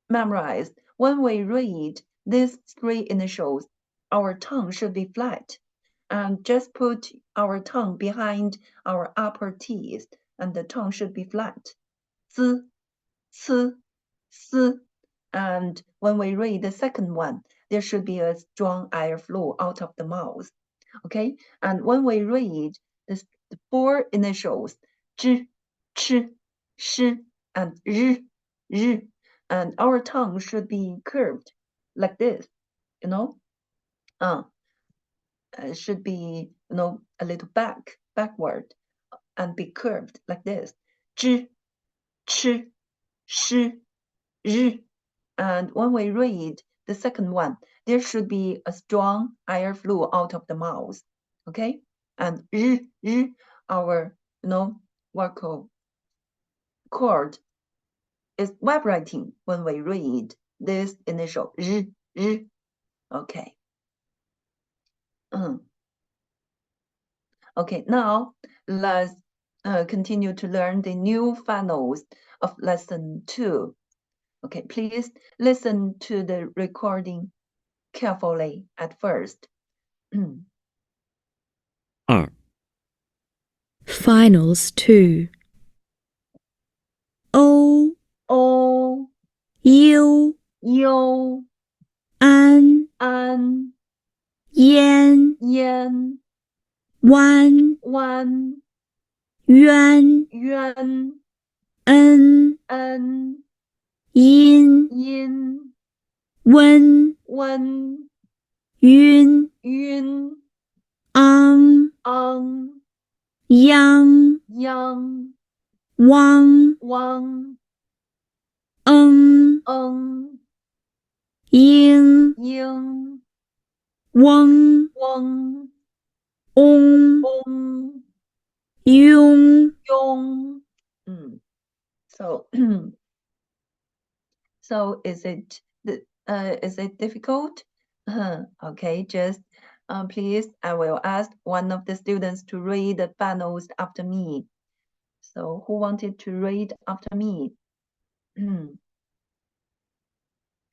memorize. When we read these 3 initials, our tongue should be flat. And just put our tongue behind our upper teeth, and the tongue should be flat. Z, c, s. And when we read the second one, there should be a strong air flow out of the mouth. Okay, and when we read the 4 initials, zh, ch, sh, and r, and our tongue should be curved like this, you know. Should be, a little backward, and be curved like this. Zh, ch, sh, r. And when we read the second one, there should be a strong air flow out of the mouth. Okay, and our vocal cord is vibrating when we read this initial Okay. Okay, now let's continue to learn the new finals of lesson 2. Okay, please listen to the recording carefully at first. 2、 Finals 2. O O U U An An Yan Yan Wan Wan Yuan Yuan En En Yin Yin Wen Wen Yun Yun Ang Ang Yang Yang Wang Wang Eng Eng Ying Ying Weng Weng Ong Ong Yung Yong. So so is it difficult? Okay, just please, I will ask one of the students to read the finals after me. So who wanted to read after me?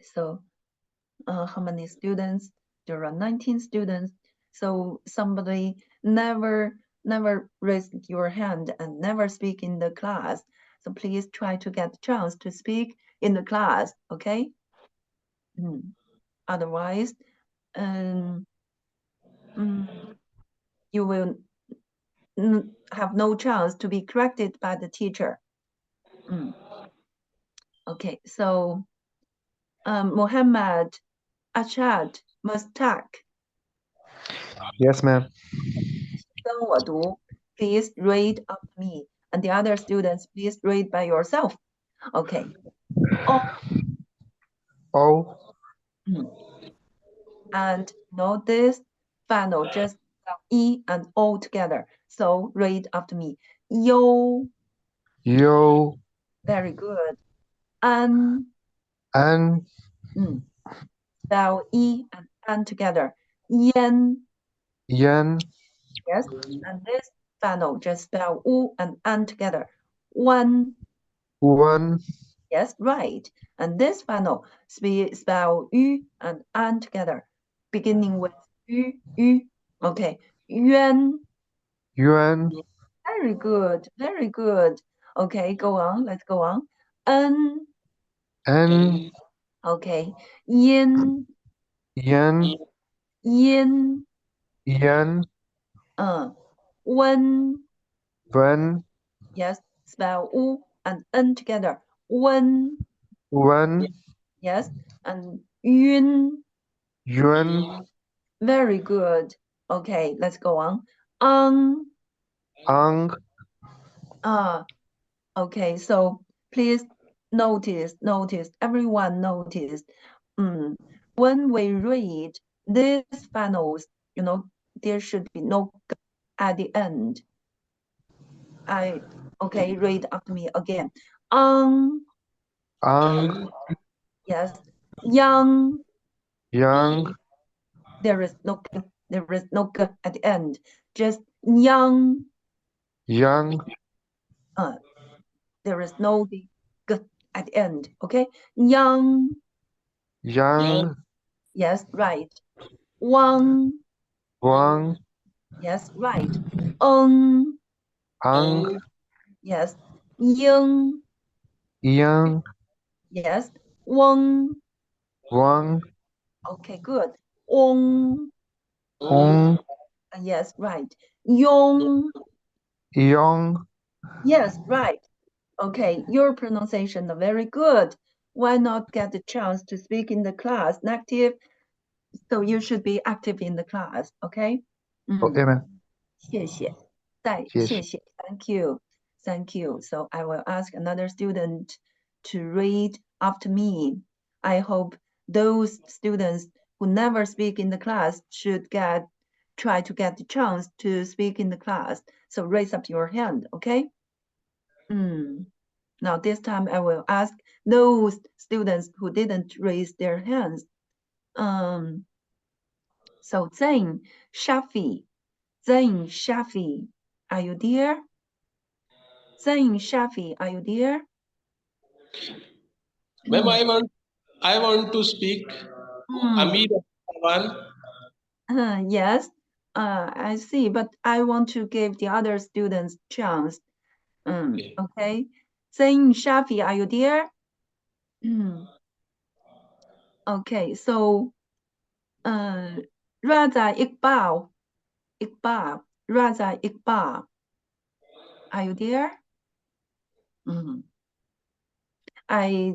So how many students? There are 19 students. So somebody never raise your hand and never speak in the class. So please try to get the chance to speak in the class, okay? Otherwise, you will have no chance to be corrected by the teacher. Okay, so Mohammed Achad Mustaq. Yes, ma'am. 跟我读, please read after me. And the other students, please read by yourself. Okay. O And note this final just E and O together. So read after me. Yo. U Very good. An. N Spell E and N together. Yen. Yen Yes. And this final just spell U and N together. One. One Yes, right. And this final spell U and An together, beginning with U. Okay. Yuan. Yuan Very good. Very good. Okay, go on. Let's go on. N. N Okay. Yin. Yen Yin. Yen Wen. Wen Yes. Spell U and N together. Wen. Wen Yes. And Yun. Yuan Very good. Okay, let's go on. Ang Okay, so please notice, everyone notice. When we read these finals, there should be no g at the end. Okay, read after me again. Ang, yes. Young, Yang there is no g, at the end. Just young, Yang there is no g at the end. Okay, young. Yang Yes, right. Wang. Wang Yes, right. Ang Yes. Ying. Yang Yes. Wang. Wang Okay, good. Ong. Ong Yes, right. Yong. Yong Yes, right. Okay, your pronunciation are very good. Why not get the chance to speak in the class? Active. So you should be active in the class. Okay. Okay, ma'am. 谢谢. 谢谢. Thank you. Thank you. So I will ask another student to read after me. I hope those students who never speak in the class should try to get the chance to speak in the class. So raise up your hand, okay? Now this time I will ask those students who didn't raise their hands. So Zain Shafi, are you there? Zain Shafi, are you there? Ma'am, I want to speak. Amir one. Yes, I see, but I want to give the other students chance. Okay. Zain Shafi, are you there? Okay, so Raza Iqbal, Raza Iqbal, are you there? I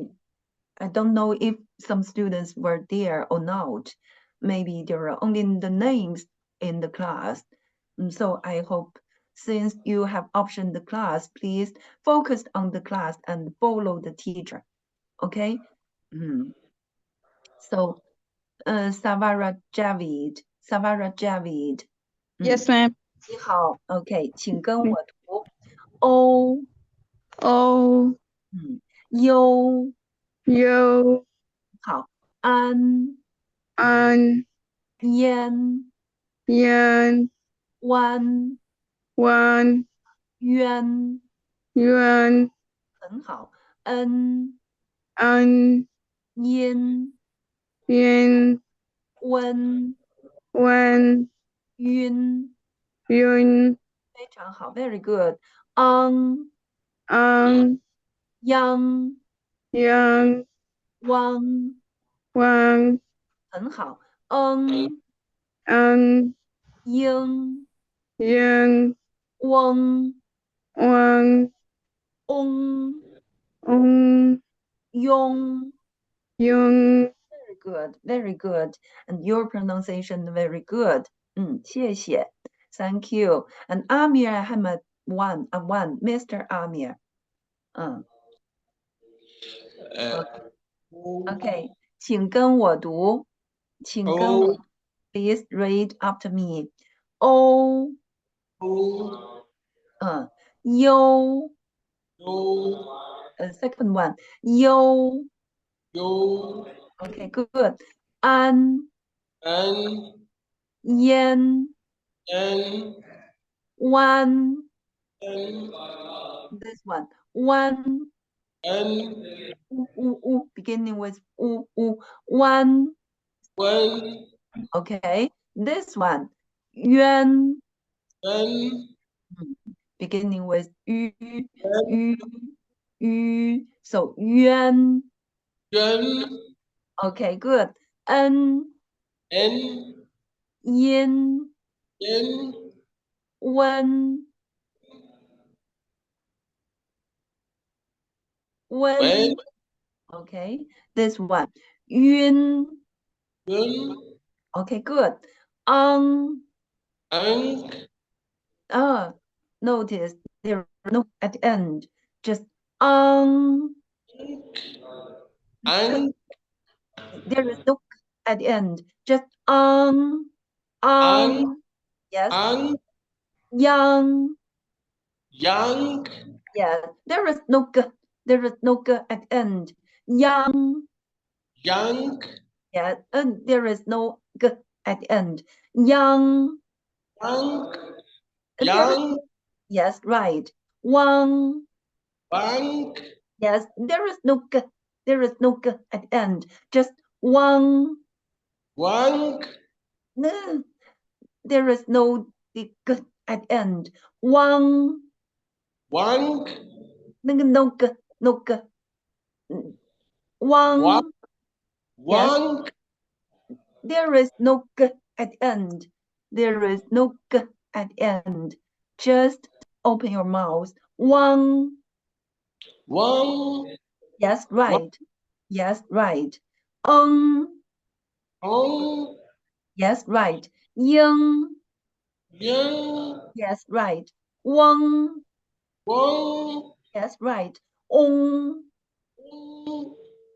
don't know if some students were there or not. Maybe there are only the names in the class. So I hope since you have optioned the class, please focus on the class and follow the teacher. Okay? So Savara Javid. Yes, ma'am. 你好，OK，请跟我读 O O U U 好安 An 烟 Yan 湾 Wan 渊 Yuan 很好恩 An 阴 Yin 温 Wen 晕 Yun 非常好，very good。昂 Ang 央 Yang 汪 Wang 很好，Ang 英 Yang 翁 Wang 翁 Ong 庸 Yung very good, very good. And your pronunciation very good. 谢谢 Thank you. And Amir Ahmed one, Mr. Amir. Okay. 请跟我读，请跟我 Please read after me. O U second one. U Okay, good. An 烟 湾 this one. One beginning with one. Okay, this one. Yuan beginning with so yuan. Okay, good. Yin wen Okay, this one. Yun. Okay, good. Notice there are no at the end. Just there is no at the end. Just yes. Young. Yes. There is no g. There is no g at the end. Young. Yes. And there is no g at the end. Young. Yes, right. Wang. Yes, there is no g. There is no g at the end. Just Wang. No, there is no g at the end. Wang. No g. No g. Wang. Yes. There is no g at the end. There is no g at the end. Just open your mouth. Wang. Yes, right. Yes, right. Yes, right. Ying. Yes, right. Wang. Yes, right. Ong.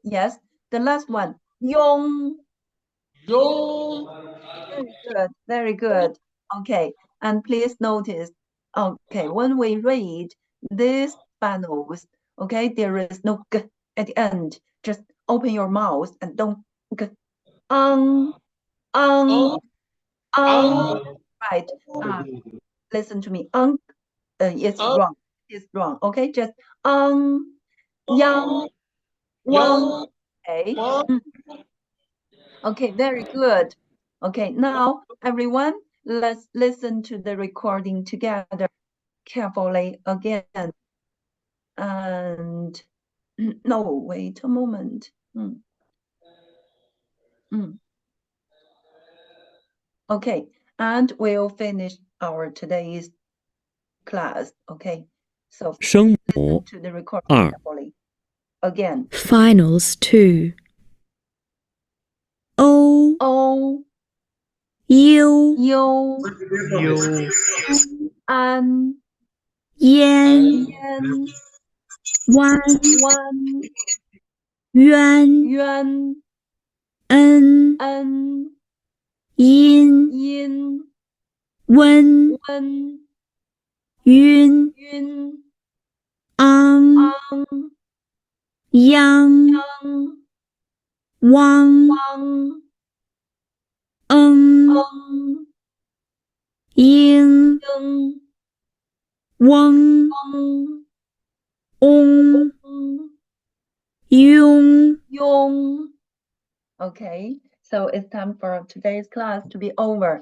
Yes, the last one. Yong. Very good, very good. Okay, and please notice, okay, when we read these panels, okay, there is no g at the end. Just open your mouth and don't g. Um, right. Listen to me. It's wrong. is wrong. Okay, just yang, wang. Okay. Okay, very good. Okay, now everyone, let's listen to the recording together carefully again. And no, wait a moment. Okay, and we'll finish our today's class. Okay, so 声 listen 母 to the recording 2 carefully again. Finals 2. O O U U an Yan yan Wan wan Yuan yuan En en Yin yin Wen wen Yun yun Ang ang Yang yang Wang wang Ying ying Weng wang Ong Yung yong. Okay, so it's time for today's class to be over.